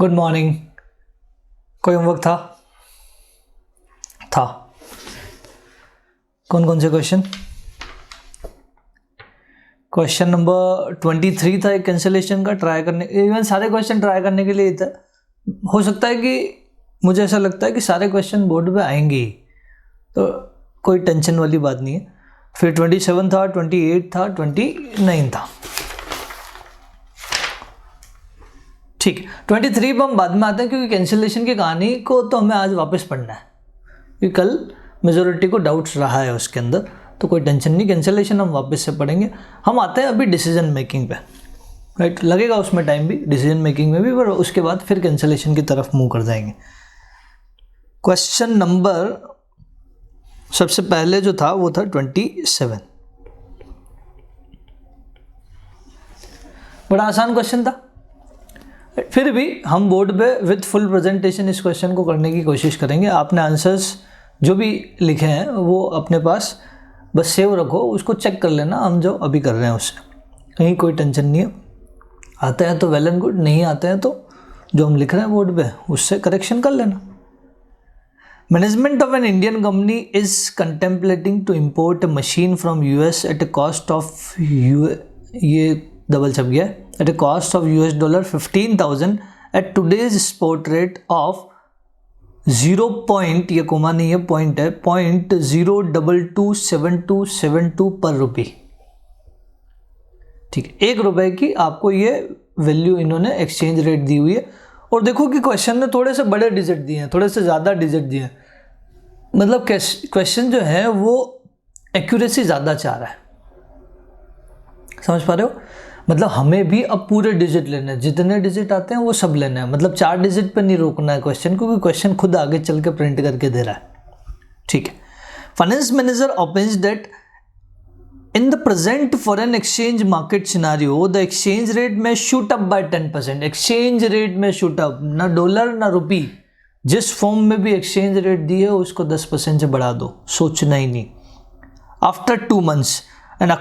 Good morning. कोई homework था? कौन कौन से क्वेश्चन नंबर 23 था एक कैंसिलेशन का ट्राई करने, इवन सारे क्वेश्चन ट्राई करने के लिए था। हो सकता है कि मुझे ऐसा लगता है कि सारे क्वेश्चन बोर्ड पे आएंगे ही, तो कोई टेंशन वाली बात नहीं है। फिर 27 था, 28 था, 29 था। ठीक है, 23 पर हम बाद में आते हैं क्योंकि कैंसिलेशन की कहानी को तो हमें आज वापस पढ़ना है क्योंकि कल मेजोरिटी को डाउट्स रहा है उसके अंदर, तो कोई टेंशन नहीं, कैंसिलेशन हम वापस से पढ़ेंगे। हम आते हैं अभी डिसीजन मेकिंग पे, राइट। लगेगा उसमें टाइम भी, डिसीजन मेकिंग में भी, पर उसके बाद फिर कैंसिलेशन की तरफ मूव कर जाएंगे। क्वेश्चन नंबर सबसे पहले जो था वो था 27। बड़ा आसान क्वेश्चन था, फिर भी हम बोर्ड पे विद फुल प्रेजेंटेशन इस क्वेश्चन को करने की कोशिश करेंगे। आपने आंसर्स जो भी लिखे हैं वो अपने पास बस सेव रखो, उसको चेक कर लेना हम जो अभी कर रहे हैं उससे, कहीं कोई टेंशन नहीं है। आते हैं तो वेल एंड गुड, नहीं आते हैं तो जो हम लिख रहे हैं बोर्ड पे उससे करेक्शन कर लेना। Management of an Indian company is contemplating to import a machine from US at a cost of ये डबल छप गया, at a cost of $15,000 at today's spot rate of 0. ये कोमा नहीं है, पॉइंट है, 0.0227272 पर रुपये। ठीक है, ₹1 की आपको ये वैल्यू इन्होंने एक्सचेंज रेट दी हुई है। और देखो कि क्वेश्चन में थोड़े से बड़े डिजिट दिए हैं, थोड़े से ज़्यादा डिजिट दिए हैं, मतलब क्वेश्चन जो है वो एक्यूरेसी ज़्यादा चाह रहा है। समझ पा रहे हो? मतलब हमें भी अब पूरे डिजिट लेने हैं, जितने डिजिट आते हैं वो सब लेना है, मतलब 4 डिजिट पे नहीं रोकना है क्वेश्चन, क्योंकि क्वेश्चन खुद आगे चल के प्रिंट करके दे रहा है। ठीक है, finance manager opines that in the present foreign exchange market scenario the exchange rate में shoot up by 10%। Exchange rate में शूट अप, ना डॉलर ना रुपी, जिस फॉर्म में भी एक्सचेंज रेट दी है उसको 10% से बढ़ा दो, सोचना ही नहीं। After 2 months and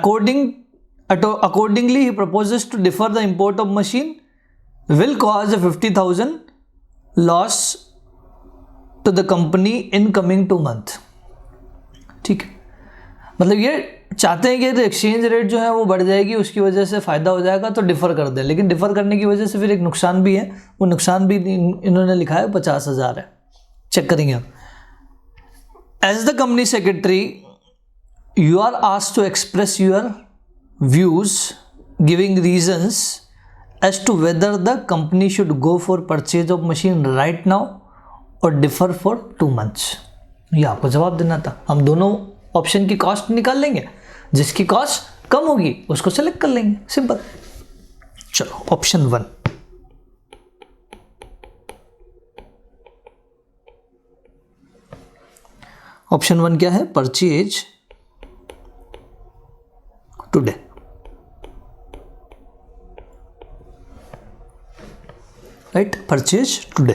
accordingly he proposes to defer the import of machine will cause a 50,000 loss to the company in coming 2 months। ठीक है, मतलब ये चाहते हैं कि एक्सचेंज रेट जो है वो बढ़ जाएगी, उसकी वजह से फ़ायदा हो जाएगा तो डिफ़र कर दें, लेकिन डिफ़र करने की वजह से फिर एक नुकसान भी है, वो नुकसान भी इन्होंने लिखा है 50,000 है। चेक करेंगे हम। As the company secretary you are asked to express your views giving reasons as to whether the company should go for purchase of machine right now or defer for 2 months। ये आपको जवाब देना था। हम दोनों option की cost निकाल लेंगे, जिसकी कॉस्ट कम होगी उसको सेलेक्ट कर लेंगे, सिंपल। चलो ऑप्शन 1, ऑप्शन 1 क्या है? Purchase today. Right, purchase today.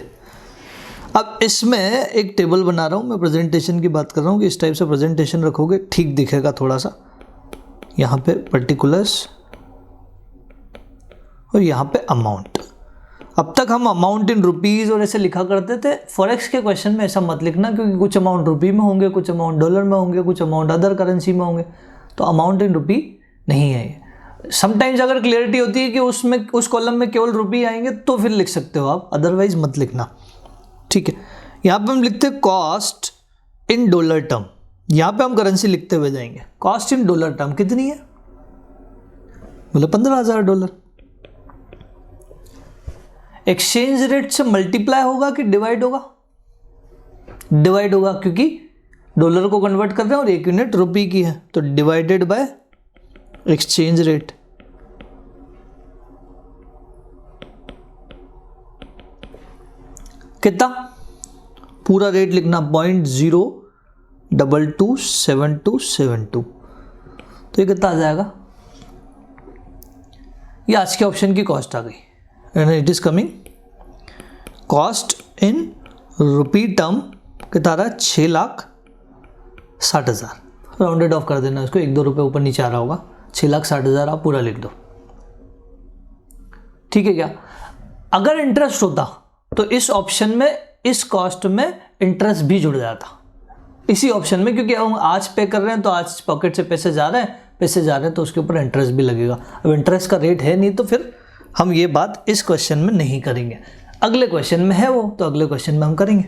अब इसमें एक टेबल बना रहा हूँ मैं, प्रेजेंटेशन की बात कर रहा हूँ कि इस टाइप से प्रेजेंटेशन रखोगे ठीक दिखेगा थोड़ा सा। यहाँ पे पर्टिकुलर्स और यहाँ पे अमाउंट। अब तक हम अमाउंट इन रुपीज़ और ऐसे लिखा करते थे। फॉरेक्स के क्वेश्चन में ऐसा मत लिखना, क्योंकि कुछ अमाउंट रुपी में होंगे, कुछ अमाउंट डॉलर में होंगे, कुछ अमाउंट अदर करेंसी में होंगे, तो अमाउंट इन रुपी नहीं है ये। समटाइम्स अगर क्लियरिटी होती है कि उसमें उस कॉलम में केवल रुपी आएंगे तो फिर लिख सकते हो आप, अदरवाइज मत लिखना। ठीक है, यहाँ पे हम लिखते हैं कॉस्ट इन डॉलर टर्म, यहाँ पे हम करेंसी लिखते हुए जाएंगे। कॉस्ट इन डॉलर टर्म कितनी है? मतलब $15,000। एक्सचेंज रेट से मल्टीप्लाई होगा कि डिवाइड होगा? डिवाइड होगा, क्योंकि डॉलर को कन्वर्ट कर रहे हैं और 1 यूनिट रुपी की है, तो डिवाइडेड बाय एक्सचेंज रेट। कितना? पूरा रेट लिखना 0.0227272। तो ये कितना आ जाएगा? ये आज के ऑप्शन की कॉस्ट आ गई, and it is coming cost in rupee term कितना आ रहा है? 6,60,000। राउंडेड ऑफ कर देना इसको, 1-2 रुपये ऊपर नीचे आ रहा होगा। 6,60,000 आप पूरा लिख दो। ठीक है क्या? अगर इंटरेस्ट होता तो इस ऑप्शन में इस कॉस्ट में इंटरेस्ट भी जुड़ जाता इसी ऑप्शन में, क्योंकि हम आज पे कर रहे हैं तो आज पॉकेट से पैसे जा रहे हैं तो उसके ऊपर इंटरेस्ट भी लगेगा। अब इंटरेस्ट का रेट है नहीं तो फिर हम ये बात इस क्वेश्चन में नहीं करेंगे। अगले क्वेश्चन में है वो, तो अगले क्वेश्चन में हम करेंगे।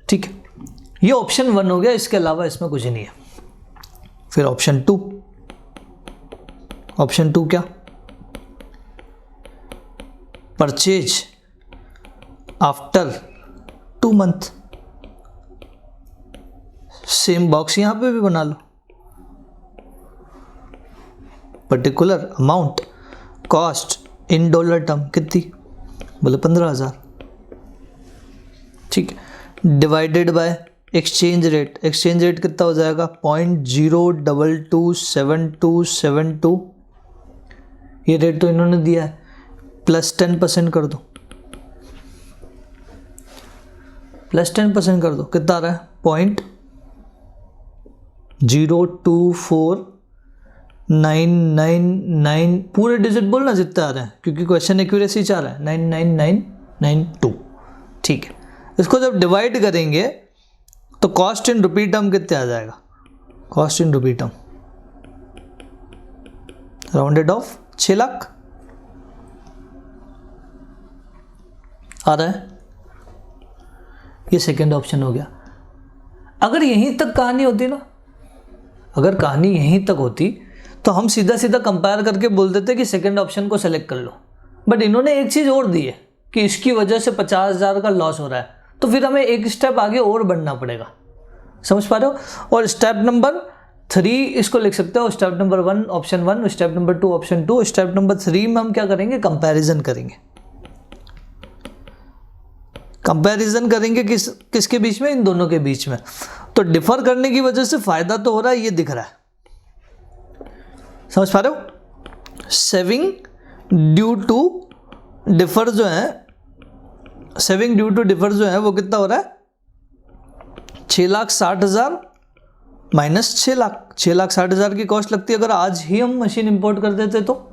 ठीक है, ये ऑप्शन 1 हो गया, इसके अलावा इसमें कुछ नहीं है। फिर ऑप्शन 2, ऑप्शन 2 क्या, purchase after 2 month. Same box यहां पे भी बना लो, particular amount cost in dollar term कितनी, बोले 15,000। ठीक है, divided by exchange rate, exchange rate कितना हो जाएगा 0.0227272। ये रेट तो इन्होंने दिया है, प्लस 10% कर दो, प्लस 10% कर दो, कितना आ रहा है 0.0249999, पूरे डिजिट बोलना जितने आ रहे हैं, क्योंकि क्वेश्चन एक्यूरेसी चाह रहा है 99992। ठीक है, इसको जब डिवाइड करेंगे तो कॉस्ट इन रुपी टर्म कितने आ जाएगा, cost in rupee term rounded off 6 lakh आ रहा है। ये सेकेंड ऑप्शन हो गया। अगर यहीं तक कहानी होती ना, अगर कहानी यहीं तक होती तो हम सीधा सीधा कंपेयर करके बोल देते कि सेकेंड ऑप्शन को सेलेक्ट कर लो, बट इन्होंने एक चीज़ और दी है कि इसकी वजह से 50,000 का लॉस हो रहा है, तो फिर हमें एक स्टेप आगे और बढ़ना पड़ेगा। समझ पा रहे हो? और स्टेप नंबर 3 इसको लिख सकते हो, step number 1 option 1, step number 2 option 2, step number 3 में हम क्या करेंगे, कंपैरिजन करेंगे। कंपैरिजन करेंगे किसके बीच में, इन दोनों के बीच में। तो डिफर करने की वजह से फायदा तो हो रहा है, ये दिख रहा है। समझ पा रहे हो? सेविंग ड्यू टू डिफर जो है, सेविंग ड्यू टू डिफर जो है वो कितना हो रहा है 6,60,000 माइनस 6 लाख। 6,60,000 की कॉस्ट लगती है, अगर आज ही हम मशीन इंपोर्ट कर देते तो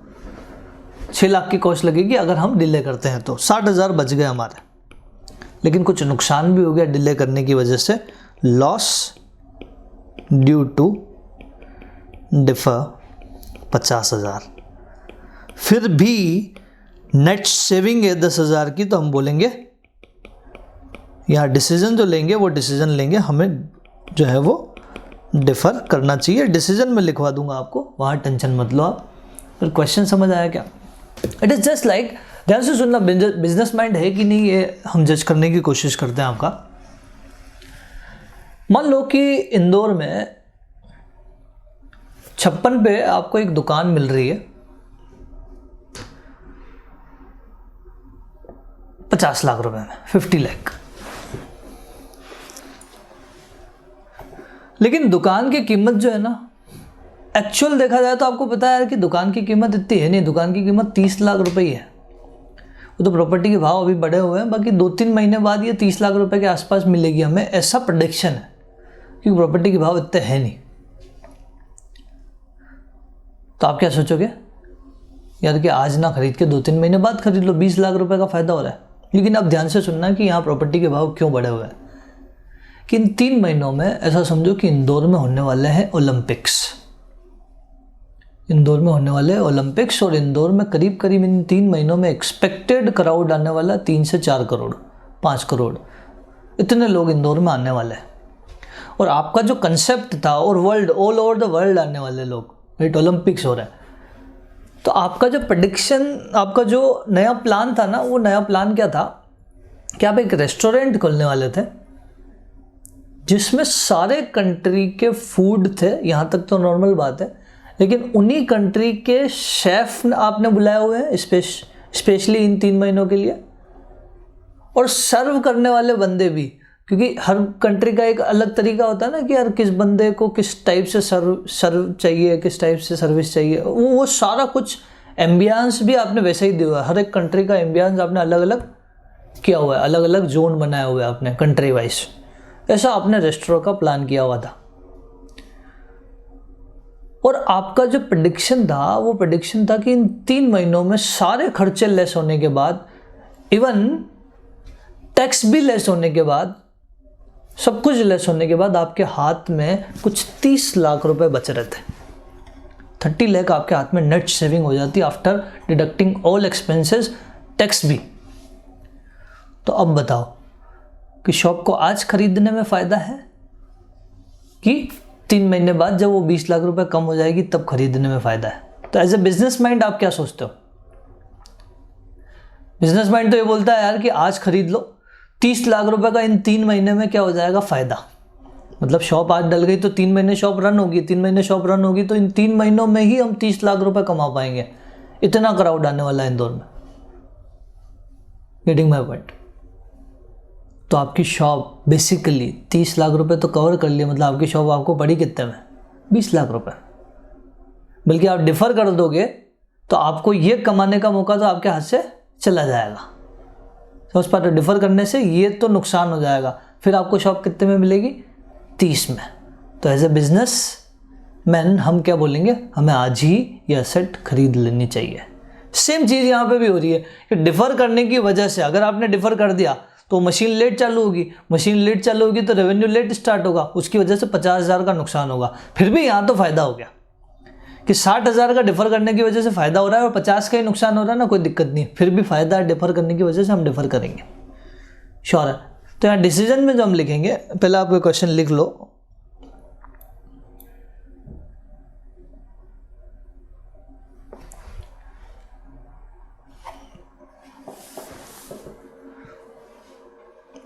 6 लाख की कॉस्ट लगेगी, अगर हम डिले करते हैं तो 60,000 बच गए हमारे। लेकिन कुछ नुकसान भी हो गया डिले करने की वजह से, लॉस ड्यू टू डिफर 50,000। फिर भी नेट सेविंग है 10,000 की, तो हम बोलेंगे यहाँ डिसीजन जो लेंगे वो डिसीजन लेंगे हमें जो है वो डिफर करना चाहिए। डिसीजन में लिखवा दूंगा आपको, वहाँ टेंशन मत लो आप। फिर क्वेश्चन समझ आया क्या? इट इज़ जस्ट लाइक, ध्यान से सुनना, बिजनेस माइंड है कि नहीं ये हम जज करने की कोशिश करते हैं आपका। मान लो कि इंदौर में 56 पे आपको एक दुकान मिल रही है 50 लाख रुपए में, 50 लाख। लेकिन दुकान की कीमत जो है ना, एक्चुअल देखा जाए तो आपको पता है कि दुकान की कीमत इतनी है नहीं, दुकान की कीमत 30 लाख रुपए ही है। वो तो प्रॉपर्टी के भाव अभी बढ़े हुए हैं, बाकी 2-3 महीने बाद ये 30 लाख रुपए के आसपास मिलेगी हमें, ऐसा प्रेडिक्शन है, क्योंकि प्रॉपर्टी के भाव इतने हैं नहीं। तो आप क्या सोचोगे यार कि आज ना खरीद के 2-3 महीने बाद खरीद लो, 20 लाख रुपए का फायदा हो रहा है। लेकिन अब ध्यान से सुनना कि यहाँ प्रॉपर्टी के भाव क्यों बढ़े हुए हैं। कि इन 3 महीनों में ऐसा समझो कि इंदौर में होने वाले हैं ओलंपिक्स, इंदौर में होने वाले ओलंपिक्स, और इंदौर में करीब करीब इन 3 महीनों में एक्सपेक्टेड क्राउड आने वाला 3 से 4 करोड़, 5 करोड़, इतने लोग इंदौर में आने वाले हैं। और आपका जो कंसेप्ट था, और world, all over the world आने वाले लोग, राइट, ओलंपिक्स हो रहा है। तो आपका जो प्रेडिक्शन, आपका जो नया प्लान था ना, वो नया प्लान क्या था कि आप एक रेस्टोरेंट खोलने वाले थे जिसमें सारे कंट्री के फूड थे। यहाँ तक तो नॉर्मल बात है, लेकिन उन्हीं कंट्री के शेफ आपने बुलाए हुए हैं स्पेशली इन 3 महीनों के लिए, और सर्व करने वाले बंदे भी, क्योंकि हर कंट्री का एक अलग तरीका होता है ना कि यार किस बंदे को किस टाइप से सर्व चाहिए, किस टाइप से सर्विस चाहिए, वो सारा कुछ एम्बियंस भी आपने वैसे ही दिया हुआ है। हर एक कंट्री का एम्बियंस आपने अलग अलग किया हुआ है, अलग अलग जोन बनाए हुए हैं आपने कंट्री वाइज, ऐसा आपने रेस्टोरेंट का प्लान किया हुआ था। और आपका जो प्रेडिक्शन था, वो प्रेडिक्शन था कि इन 3 महीनों में सारे खर्चे लेस होने के बाद इवन टैक्स भी लेस होने के बाद, सब कुछ लेस होने के बाद आपके हाथ में कुछ 30 लाख रुपए बच रहे थे। 30 लाख आपके हाथ में नेट सेविंग हो जाती है after deducting all expenses, tax भी। तो अब बताओ कि शॉप को आज खरीदने में फ़ायदा है कि 3 महीने बाद जब वो 20 लाख रुपए कम हो जाएगी तब खरीदने में फ़ायदा है? तो एज ए बिजनेस माइंड आप क्या सोचते हो? बिजनेस माइंड तो ये बोलता है यार कि आज खरीद लो, 30 लाख रुपए का इन 3 महीने में क्या हो जाएगा फ़ायदा। मतलब शॉप आज डल गई तो 3 महीने शॉप रन होगी, 3 महीने शॉप रन होगी तो इन 3 महीनों में ही हम 30 लाख रुपए कमा पाएंगे। इतना क्राउड आने वाला है इंदौर में। Getting my point? तो आपकी शॉप बेसिकली 30 लाख रुपए तो कवर कर लिए, मतलब आपकी शॉप आपको पड़ी कितने में? 20 लाख रुपए। बल्कि आप डिफर कर दोगे तो आपको ये कमाने का मौका तो आपके हाथ से चला जाएगा। तो उस पर डिफर करने से ये तो नुकसान हो जाएगा, फिर आपको शॉप कितने में मिलेगी? 30 में। तो एज ए बिजनेस मैन हम क्या बोलेंगे? हमें आज ही ये एसेट खरीद लेनी चाहिए। सेम चीज़ यहाँ पे भी हो रही है कि डिफर करने की वजह से अगर आपने डिफर कर दिया तो मशीन लेट चालू होगी, मशीन लेट चालू होगी तो रेवेन्यू लेट स्टार्ट होगा, उसकी वजह से 50,000 का नुकसान होगा। फिर भी यहाँ तो फ़ायदा हो गया कि 60,000 का डिफर करने की वजह से फ़ायदा हो रहा है और 50 का ही नुकसान हो रहा है ना, कोई दिक्कत नहीं। फिर भी फ़ायदा है डिफर करने की वजह से, हम डिफर करेंगे। श्योर है? तो यहाँ डिसीजन में जो हम लिखेंगे, पहले आप ये क्वेश्चन लिख लो।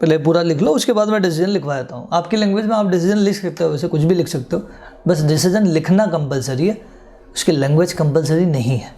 पहले पूरा लिख लो, उसके बाद मैं डिसीजन लिखवा देता हूँ। आपकी लैंग्वेज में आप डिसीजन लिख सकते हो, वैसे कुछ भी लिख सकते हो, बस डिसीजन लिखना कंपलसरी है, उसकी लैंग्वेज कंपलसरी नहीं है।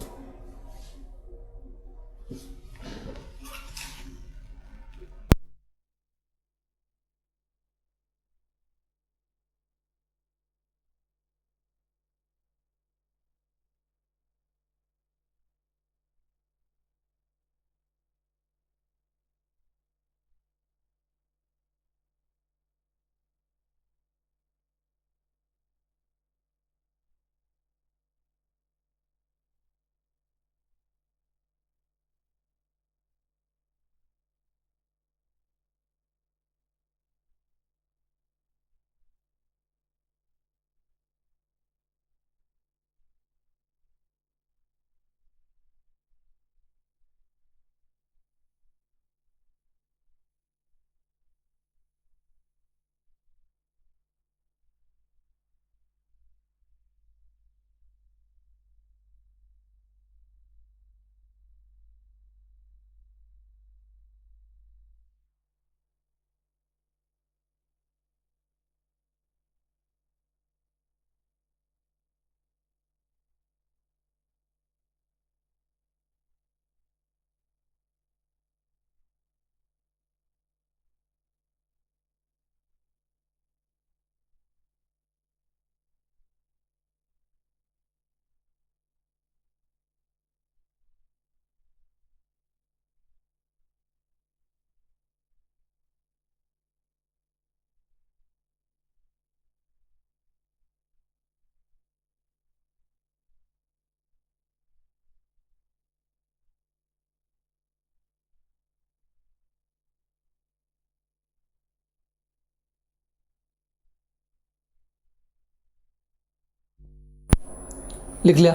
लिख लिया?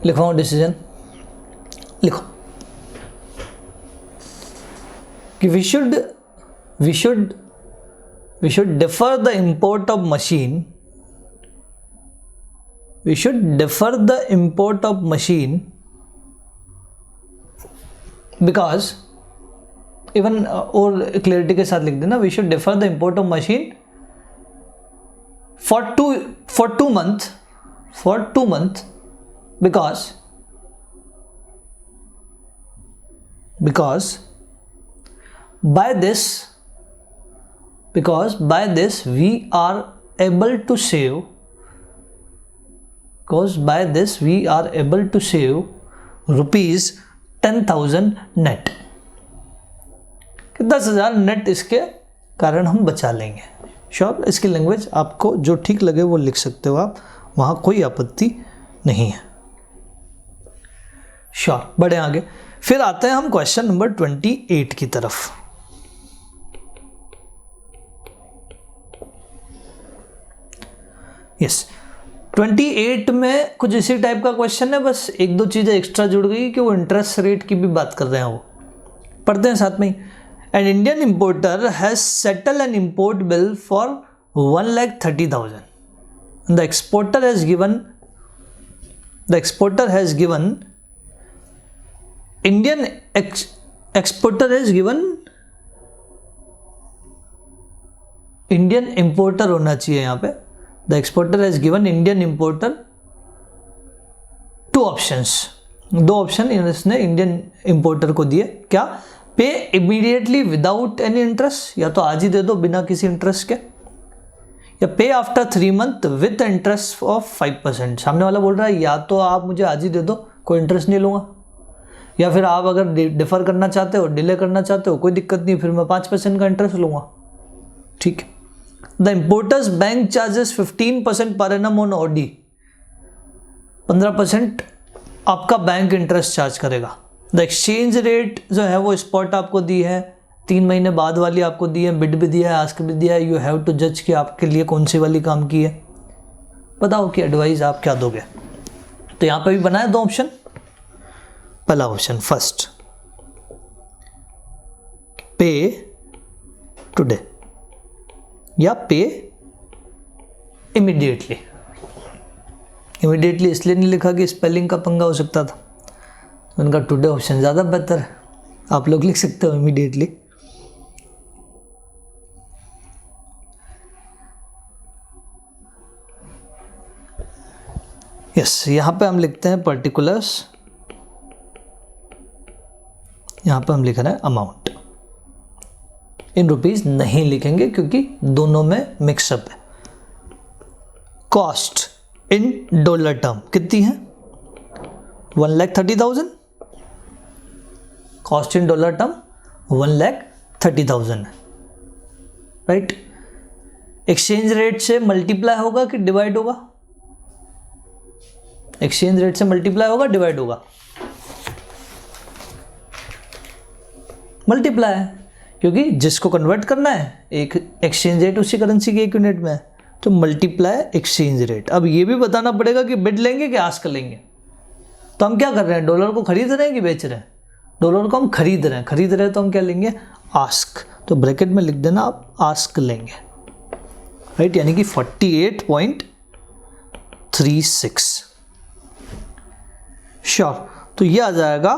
लिखवाऊँ डिसीजन? लिखो कि we should defer the import of machine. We should defer the import of machine because even और क्लैरिटी के साथ लिख देना, we should defer the import of machine for two months because by this we are able to save rupees 10,000 net, कि 10,000 net इसके कारण हम बचा लेंगे। श्योर? इसकी लैंग्वेज आपको जो ठीक लगे वो लिख सकते हो आप, वहाँ कोई आपत्ति नहीं है। श्योर? बढ़े आगे। फिर आते हैं हम क्वेश्चन नंबर 28 की तरफ। यस, 28 में कुछ इसी टाइप का क्वेश्चन है, बस एक दो चीजें एक्स्ट्रा जुड़ गई कि वो इंटरेस्ट रेट की भी बात कर रहे हैं, वो पढ़ते हैं साथ में ही। An Indian importer has settle an import bill for 1,30,000. The exporter has given Indian exporter has given Indian importer होना चाहिए यहाँ पे। The exporter has given Indian importer two options, दो ऑप्शन इसने इंडियन इंपोर्टर को दिए। क्या? पे इमीडिएटली विदाउट एनी इंटरेस्ट, या तो आज ही दे दो बिना किसी इंटरेस्ट के, या पे after 3 month with interest of 5%। सामने वाला बोल रहा है या तो आप मुझे आज ही दे दो, कोई इंटरेस्ट नहीं लूँगा, या फिर आप अगर डिफर करना चाहते हो, डिले करना चाहते हो, कोई दिक्कत नहीं, फिर मैं 5% का इंटरेस्ट लूँगा। ठीक है। The importers bank charges 15% per annum on OD, 15% आपका बैंक इंटरेस्ट चार्ज करेगा। द एक्सचेंज रेट जो है वो स्पॉट आपको दी है, 3 महीने बाद वाली आपको दी है, बिड भी दिया है, आस्क भी दिया है। यू हैव टू जज कि आपके लिए कौन सी वाली काम की है। बताओ कि एडवाइस आप क्या दोगे। तो यहाँ पे भी बनाया 2 ऑप्शन। पहला ऑप्शन फर्स्ट, पे टुडे या पे इमीडिएटली। इमीडिएटली इसलिए नहीं लिखा कि स्पेलिंग का पंगा हो सकता था, उनका टुडे ऑप्शन ज़्यादा बेहतर है। आप लोग लिख सकते हो इमीडिएटली। यस, यहाँ पे हम लिखते हैं पर्टिकुलर्स, यहाँ पे हम लिख रहे हैं अमाउंट। इन रुपीस नहीं लिखेंगे क्योंकि दोनों में मिक्सअप है। कॉस्ट इन डॉलर टर्म कितनी है? 1,30,000। कॉस्ट इन डॉलर टर्म 1,30,000 है, राइट। एक्सचेंज रेट से मल्टीप्लाई होगा कि डिवाइड होगा? एक्सचेंज रेट से मल्टीप्लाई होगा, डिवाइड होगा? मल्टीप्लाई है, क्योंकि जिसको कन्वर्ट करना है एक एक्सचेंज रेट उसी करेंसी के एक यूनिट में है, तो मल्टीप्लाई एक्सचेंज रेट। अब ये भी बताना पड़ेगा कि बिड लेंगे कि आस्क लेंगे। तो हम क्या कर रहे हैं, डॉलर को खरीद रहे हैं कि बेच रहे हैं? डॉलर को हम खरीद रहे हैं, तो हम क्या लेंगे? आस्क। तो ब्रैकेट में लिख देना आप आस्क लेंगे, राइट, यानी कि 48.36। श्योर। तो ये आ जाएगा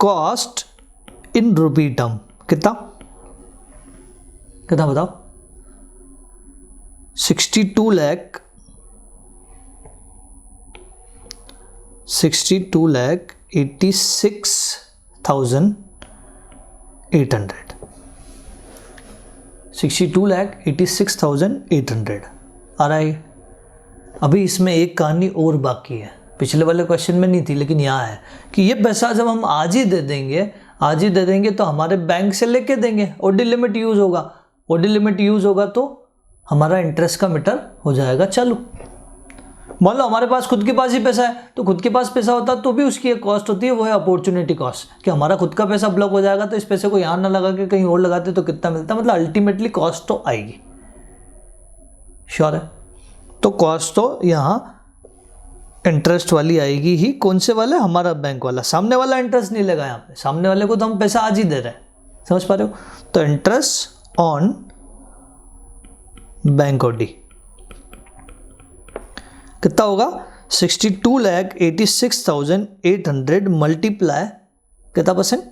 कॉस्ट इन रुपी टर्म। कितना बताओ? 62,86,800। 62,86,800 आ रहा है। अभी इसमें एक कहानी और बाकी है, पिछले वाले क्वेश्चन में नहीं थी लेकिन यहाँ है कि ये पैसा जब हम आज ही दे देंगे तो हमारे बैंक से लेके देंगे, ओडी लिमिट यूज़ होगा। ओडी लिमिट यूज़ होगा तो हमारा इंटरेस्ट का मीटर हो जाएगा चालू। मान लो हमारे पास खुद के पास ही पैसा है, तो खुद के पास पैसा होता तो भी उसकी एक कॉस्ट होती है, वो है अपॉर्चुनिटी कॉस्ट, कि हमारा खुद का पैसा ब्लॉक हो जाएगा तो इस पैसे को यहाँ ना लगा के कहीं और लगाते तो कितना मिलता, मतलब अल्टीमेटली कॉस्ट तो आएगी। श्योर है? तो कॉस्ट तो यहाँ इंटरेस्ट वाली आएगी ही। कौन से वाले? हमारा बैंक वाला। सामने वाला इंटरेस्ट नहीं लगा यहाँ पे, सामने वाले को तो हम पैसा आज ही दे रहे हैं। समझ पा रहे हो? तो इंटरेस्ट ऑन बैंक ओडी कितना होगा? 62,86,800 मल्टीप्लाई कितना परसेंट?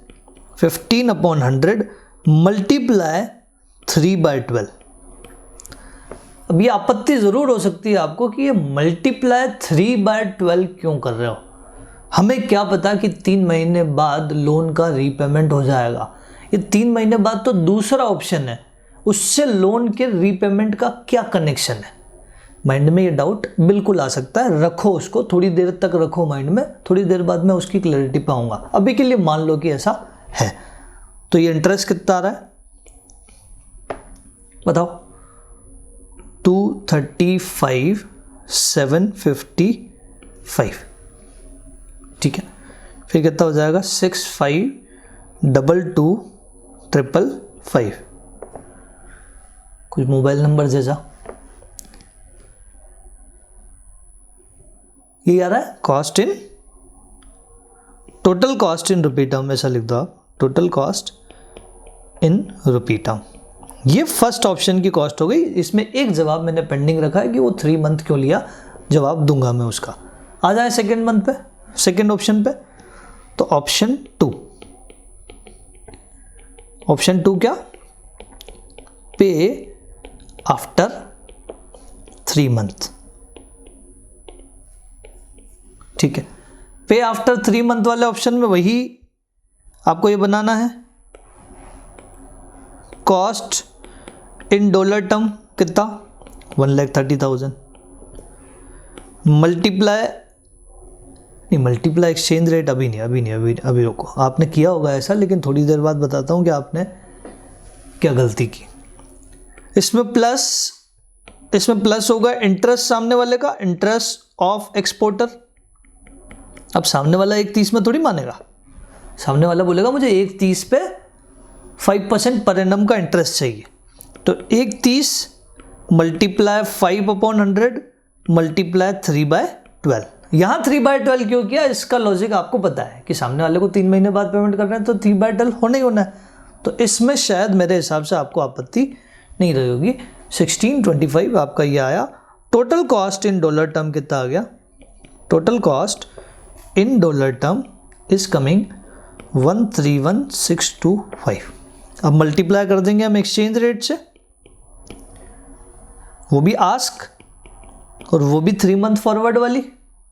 15/100 मल्टीप्लाई 3/12। अब ये आपत्ति ज़रूर हो सकती है आपको कि ये मल्टीप्लाई 3/12 क्यों कर रहे हो? हमें क्या पता कि 3 महीने बाद लोन का रीपेमेंट हो जाएगा। ये 3 महीने बाद तो दूसरा ऑप्शन है, उससे लोन के रीपेमेंट का क्या कनेक्शन है? माइंड में ये डाउट बिल्कुल आ सकता है। रखो उसको, थोड़ी देर तक रखो माइंड में, थोड़ी देर बाद में उसकी क्लैरिटी पाऊंगा। अभी के लिए मान लो कि ऐसा है। तो ये इंटरेस्ट कितना आ रहा है बताओ? 235,755। ठीक है, फिर कितना हो जाएगा 652255, कुछ मोबाइल नंबर जैसा ये आ रहा है। Cost in total cost in rupee term, ऐसा लिख दो आप, total cost in rupee term. ये फर्स्ट ऑप्शन की कॉस्ट हो गई। इसमें एक जवाब मैंने पेंडिंग रखा है कि वो 3 मंथ क्यों लिया, जवाब दूंगा मैं उसका। आ जाए सेकेंड मंथ पे, सेकेंड ऑप्शन पे। तो ऑप्शन 2, ऑप्शन 2 क्या, पे आफ्टर 3 मंथ। ठीक है, पे आफ्टर 3 मंथ वाले ऑप्शन में वही आपको ये बनाना है। कॉस्ट इन डॉलर टर्म कितना, 1,30,000 मल्टीप्लाई, नहीं मल्टीप्लाई एक्सचेंज रेट अभी नहीं, अभी रुको, आपने किया होगा ऐसा, लेकिन थोड़ी देर बाद बताता हूँ कि आपने क्या गलती की। इसमें प्लस होगा इंटरेस्ट सामने वाले का, इंटरेस्ट ऑफ एक्सपोर्टर। अब सामने वाला 1.30 में थोड़ी मानेगा, सामने वाला बोलेगा मुझे 1.30 पे 5% पर एनम का इंटरेस्ट चाहिए। तो 1.30 मल्टीप्लाई 5/100 मल्टीप्लाई 3/12। यहाँ 3/12 क्यों किया, इसका लॉजिक आपको पता है कि सामने वाले को 3 महीने बाद पेमेंट करना है, तो 3/12 होना ही होना है। तो इसमें शायद मेरे हिसाब से आपको आपत्ति नहीं रही होगी। 1625 आपका ये आया। Total cost in dollar term कितना आ गया, total cost in dollar term is coming 131,625। अब मल्टीप्लाई कर देंगे हम एक्सचेंज रेट से, वो भी आस्क और वो भी 3 मंथ फॉरवर्ड वाली,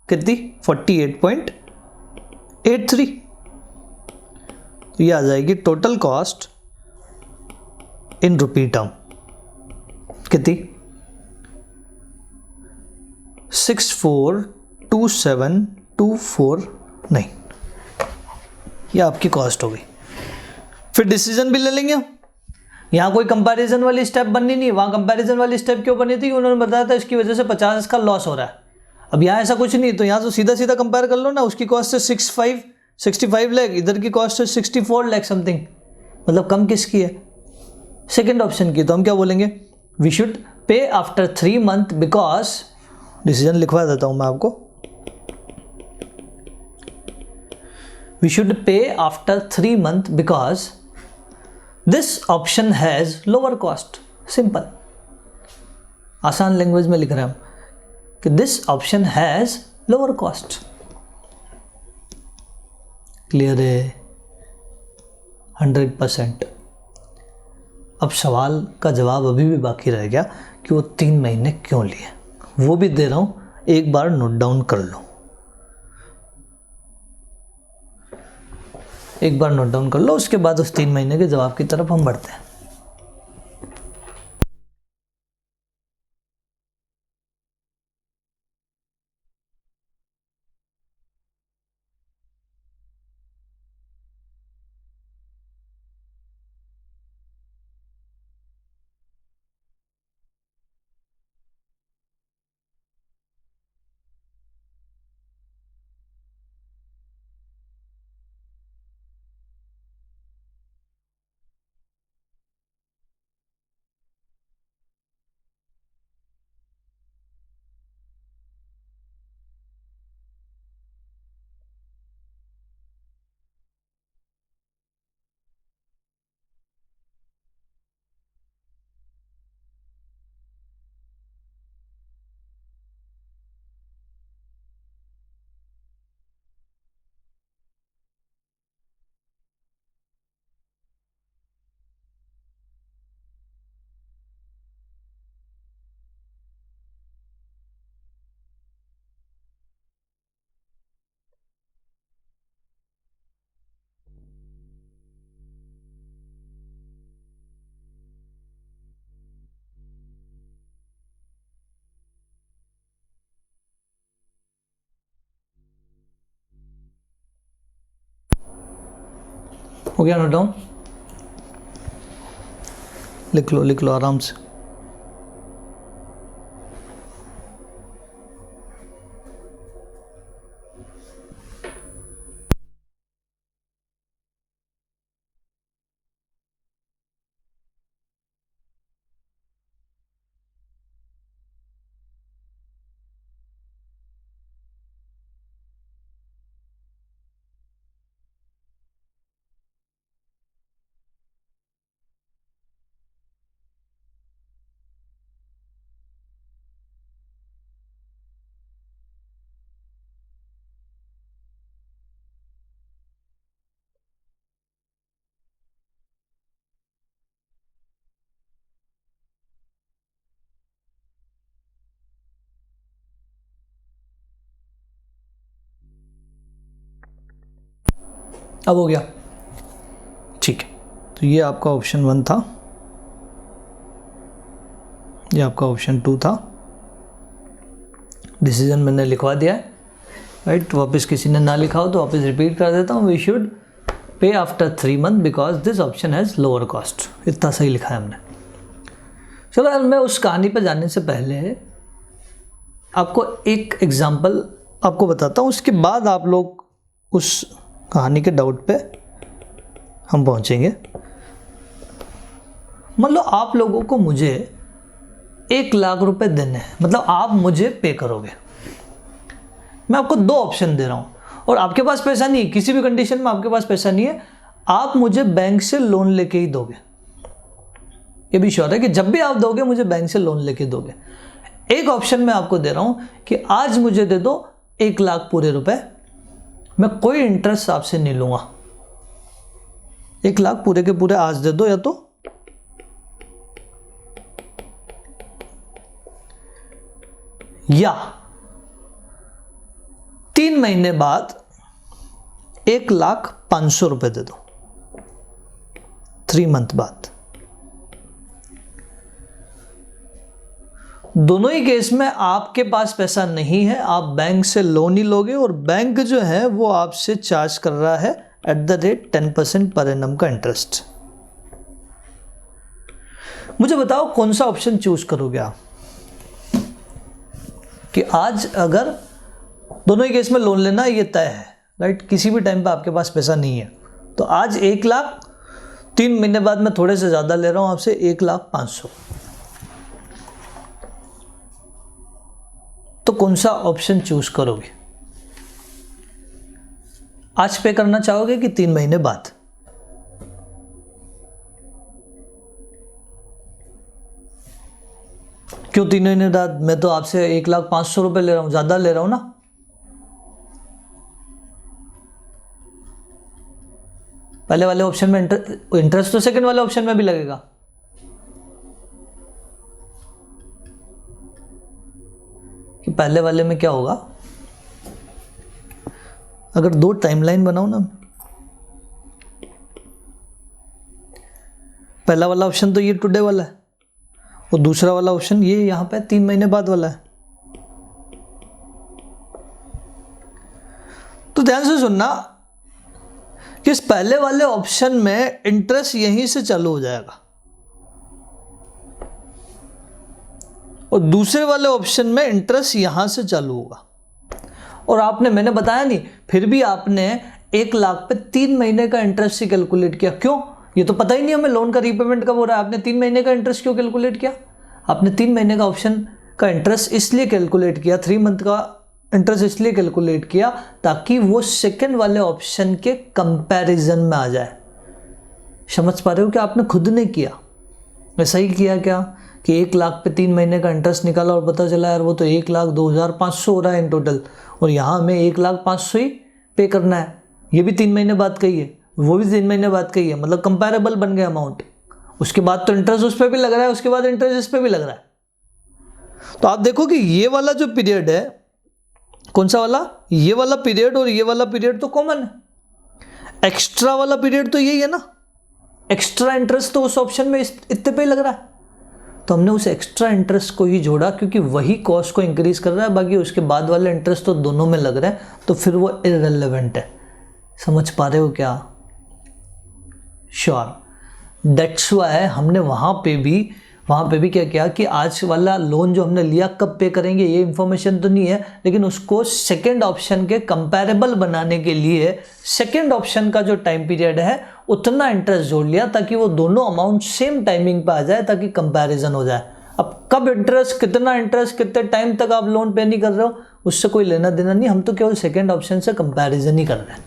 कितनी 48.83। ये आ जाएगी total cost in rupee term कितनी 6427249। ये आपकी कॉस्ट हो गई। फिर डिसीजन भी ले लेंगे हम। यहाँ कोई कंपैरिजन वाली स्टेप बननी नहीं, वहाँ कंपैरिजन वाली स्टेप क्यों बनी थी, उन्होंने बताया था इसकी वजह से 50 का लॉस हो रहा है। अब यहाँ ऐसा कुछ नहीं, तो यहाँ तो सीधा सीधा कंपेयर कर लो ना, उसकी कॉस्ट है 65 लाख, इधर की कॉस्ट है 64 लाख समथिंग, मतलब कम किसकी है, सेकेंड ऑप्शन की। तो हम क्या बोलेंगे, we should pay after 3 month because, decision लिखवा देता हूँ मैं आपको, we should pay after 3 month because this option has lower cost. Simple, आसान लैंग्वेज में लिख रहे हैं हम कि this option has lower cost. Clear है 100%। अब सवाल का जवाब अभी भी बाकी रह गया कि वो 3 महीने क्यों लिए, वो भी दे रहा हूं, एक बार नोट डाउन कर लो, एक बार नोट डाउन कर लो, उसके बाद उस 3 महीने के जवाब की तरफ हम बढ़ते हैं। हो गया नोट डाउन, लिख लो आराम से। अब हो गया, ठीक है। तो ये आपका ऑप्शन 1 था, ये आपका ऑप्शन 2 था। डिसीजन मैंने लिखवा दिया है, राइट। वापस किसी ने ना लिखा हो तो वापस रिपीट कर देता हूँ। We should pay after 3 month because this option has lower cost. इतना सही लिखा है हमने। चलो यार, मैं उस कहानी पर जाने से पहले आपको एक एग्जाम्पल आपको बताता हूँ, उसके बाद आप लोग उस कहानी के डाउट पे हम पहुँचेंगे। मतलब आप लोगों को मुझे 1 लाख रुपए देने हैं, मतलब आप मुझे पे करोगे। मैं आपको 2 ऑप्शन दे रहा हूँ और आपके पास पैसा नहीं है, किसी भी कंडीशन में आपके पास पैसा नहीं है, आप मुझे बैंक से लोन लेके ही दोगे। ये भी श्योर है कि जब भी आप दोगे मुझे बैंक से लोन लेके दोगे। एक ऑप्शन मैं आपको दे रहा हूँ कि आज मुझे दे दो 1 लाख पूरे रुपए, मैं कोई इंटरेस्ट आपसे नहीं लूँगा। 1 लाख पूरे के पूरे आज दे दो, या 3 महीने बाद 1,05,000 रुपए दे दो, 3 मंथ बाद। दोनों ही केस में आपके पास पैसा नहीं है, आप बैंक से लोन ही लोगे और बैंक जो है वो आपसे चार्ज कर रहा है eight the rate 10% per annum का इंटरेस्ट। मुझे बताओ कौन सा ऑप्शन चूज करोगे आप? कि आज अगर दोनों ही केस में लोन लेना ये तय है, राइट, किसी भी टाइम पे आपके पास पैसा नहीं है, तो आज 1 लाख, 3 महीने बाद मैं थोड़े से ज़्यादा ले रहा हूँ आपसे 1,05,000। तो कौन सा ऑप्शन चूज करोगे? आज पे करना चाहोगे कि 3 महीने बाद? क्यों 3 महीने बाद? मैं तो आपसे 1,05,000 रुपए ले रहा हूं, ज्यादा ले रहा हूं ना। पहले वाले ऑप्शन में इंटरेस्ट तो सेकंड वाले ऑप्शन में भी लगेगा। कि पहले वाले में क्या होगा, अगर 2 टाइमलाइन बनाओ ना, पहला वाला ऑप्शन तो ये टुडे वाला है और दूसरा वाला ऑप्शन ये यहां पे 3 महीने बाद वाला है। तो ध्यान से सुनना कि इस पहले वाले ऑप्शन में इंटरेस्ट यहीं से चालू हो जाएगा और दूसरे वाले ऑप्शन में इंटरेस्ट यहां से चालू होगा। और आपने, मैंने बताया नहीं, फिर भी आपने 1 लाख पे 3 महीने का इंटरेस्ट ही कैलकुलेट किया। क्यों? ये तो पता ही नहीं हमें लोन का रीपेमेंट कब हो रहा है, आपने 3 महीने का इंटरेस्ट क्यों कैलकुलेट किया? आपने 3 महीने का ऑप्शन का इंटरेस्ट इसलिए कैलकुलेट किया, 3 मंथ का इंटरेस्ट इसलिए कैलकुलेट किया ताकि वो सेकेंड वाले ऑप्शन के कंपैरिजन में आ जाए। समझ पा रहे हो कि आपने खुद ने किया, ऐसा ही किया क्या कि 1 लाख पे 3 महीने का इंटरेस्ट निकाला और पता चला यार वो तो 1,02,500 हो रहा है इन टोटल, और यहाँ हमें 1,05,000 ही पे करना है। ये भी 3 महीने बाद का ही है, वो भी 3 महीने बाद का ही है, मतलब कंपैरेबल बन गया अमाउंट। उसके बाद तो इंटरेस्ट उस पर भी लग रहा है, उसके बाद इंटरेस्ट इस पर भी लग रहा है। तो आप देखो कि ये वाला जो पीरियड है, कौन सा वाला, ये वाला पीरियड और ये वाला पीरियड तो कॉमन है। एक्स्ट्रा वाला पीरियड तो यही है ना, एक्स्ट्रा इंटरेस्ट तो उस ऑप्शन में इतने पे ही लग रहा है। तो हमने उस एक्स्ट्रा इंटरेस्ट को ही जोड़ा क्योंकि वही कॉस्ट को इंक्रीज कर रहा है, बाकी उसके बाद वाले इंटरेस्ट तो दोनों में लग रहा है, तो फिर वो इररिलेवेंट है। समझ पा रहे हो क्या? श्योर। दैट्स व्हाई हमने वहाँ पे भी क्या किया कि आज वाला लोन जो हमने लिया कब पे करेंगे ये इन्फॉर्मेशन तो नहीं है, लेकिन उसको सेकेंड ऑप्शन के कंपैरेबल बनाने के लिए सेकेंड ऑप्शन का जो टाइम पीरियड है उतना इंटरेस्ट जोड़ लिया ताकि वो दोनों अमाउंट सेम टाइमिंग पे आ जाए, ताकि कंपैरिजन हो जाए। अब कब इंटरेस्ट, कितना इंटरेस्ट, कितने टाइम तक आप लोन पे नहीं कर रहे हो, उससे कोई लेना देना नहीं, हम तो केवल सेकेंड ऑप्शन से कंपैरिजन ही कर रहे हैं।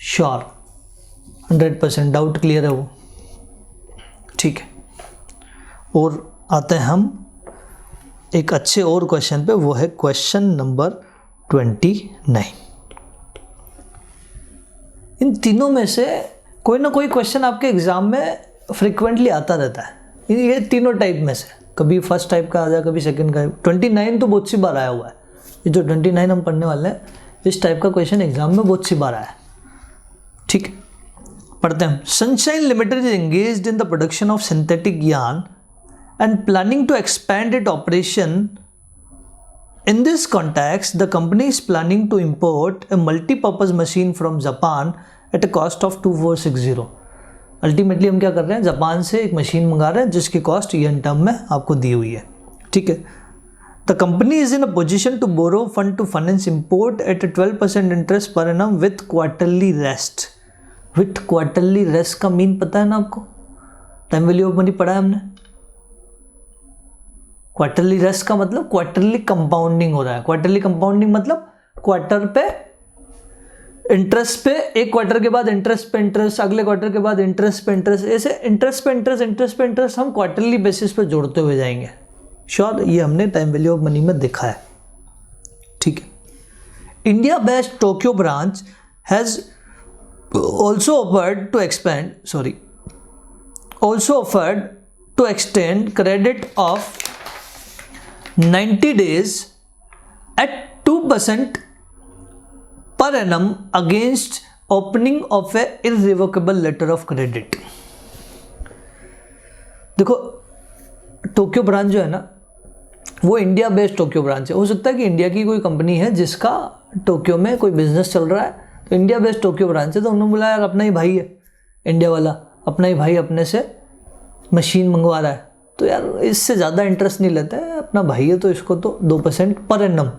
श्योर, 100% डाउट क्लियर है वो? ठीक है। और आते हैं हम एक अच्छे और क्वेश्चन पे, वो है क्वेश्चन नंबर 29। इन तीनों में से कोई ना कोई क्वेश्चन आपके एग्जाम में फ्रिक्वेंटली आता रहता है। ये तीनों टाइप में से कभी फर्स्ट टाइप का आ जाए, कभी सेकंड का। 29 तो बहुत सी बार आया हुआ है। ये जो 29 हम पढ़ने वाले हैं, इस टाइप का क्वेश्चन एग्जाम में बहुत सी बार आया है। ठीक है, पढ़ते हैं। Sunshine limited is engaged in the production of synthetic yarn and planning to expand it operation. In this context, the company is planning to import a multi-purpose machine from Japan at a cost of 2460. Ultimately हम क्या कर रहे हैं, Japan से एक machine मंगा रहे हैं जिसकी कॉस्ट yen टर्म में आपको दी हुई है. ठीक है. The company is in a position to borrow fund to finance import at a 12% interest per annum with quarterly rest. With quarterly rest का मीन पता है ना आपको? टाइम वैल्यू ऑफ मनी पढ़ा है हमने. क्वार्टरली रेस्ट का मतलब क्वार्टरली कंपाउंडिंग हो रहा है. क्वार्टरली कंपाउंडिंग मतलब क्वार्टर पे इंटरेस्ट पे, एक क्वार्टर के बाद इंटरेस्ट पे इंटरेस्ट, अगले क्वार्टर के बाद इंटरेस्ट पे इंटरेस्ट, ऐसे इंटरेस्ट पे इंटरेस्ट, इंटरेस्ट पे इंटरेस्ट हम क्वार्टरली बेसिस पे जोड़ते हुए जाएंगे. श्योर, ये हमने टाइम वैल्यू ऑफ मनी में देखा है. ठीक है. India based Tokyo branch has also offered to extend credit of 90 days at 2% per annum against opening of a irrevocable letter of credit. देखो, टोक्यो ब्रांच जो है ना, वो इंडिया बेस्ड टोक्यो ब्रांच है. हो सकता है कि इंडिया की कोई कंपनी है जिसका टोक्यो में कोई बिजनेस चल रहा है, तो इंडिया बेस्ड टोक्यो ब्रांच है. तो उन्होंने बोला यार अपना ही भाई है इंडिया वाला, अपना ही भाई अपने से मशीन मंगवा रहा है, तो यार इससे ज़्यादा इंटरेस्ट नहीं लेता है, अपना भाई है तो इसको तो 2% per annum,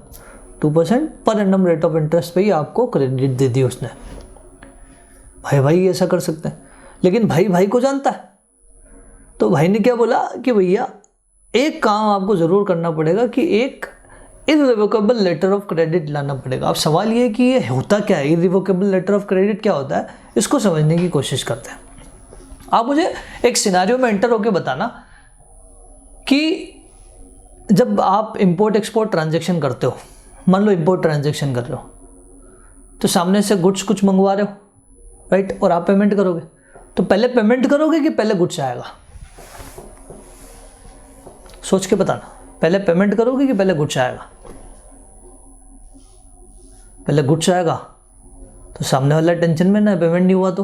2% per annum rate of interest पे ही आपको क्रेडिट दे दी उसने. भाई भाई ऐसा कर सकते हैं, लेकिन भाई भाई को जानता है. तो भाई ने क्या बोला कि भैया एक काम आपको ज़रूर करना पड़ेगा कि एक इररिवोकेबल लेटर ऑफ क्रेडिट लाना पड़ेगा. अब सवाल ये है कि ये होता क्या है, इररिवोकेबल लेटर ऑफ क्रेडिट क्या होता है, इसको समझने की कोशिश करते हैं. आप मुझे एक सिनारियो में एंटर होकर बताना कि जब आप इंपोर्ट एक्सपोर्ट ट्रांजैक्शन करते हो, मान लो इंपोर्ट ट्रांजैक्शन कर रहे हो, तो सामने से गुड्स कुछ मंगवा रहे हो, राइट, और आप पेमेंट करोगे, तो पहले पेमेंट करोगे कि पहले गुड्स आएगा? सोच के बताना, पहले पेमेंट करोगे कि पहले गुड्स आएगा? पहले गुड्स आएगा तो सामने वाला टेंशन में ना, पेमेंट नहीं हुआ तो.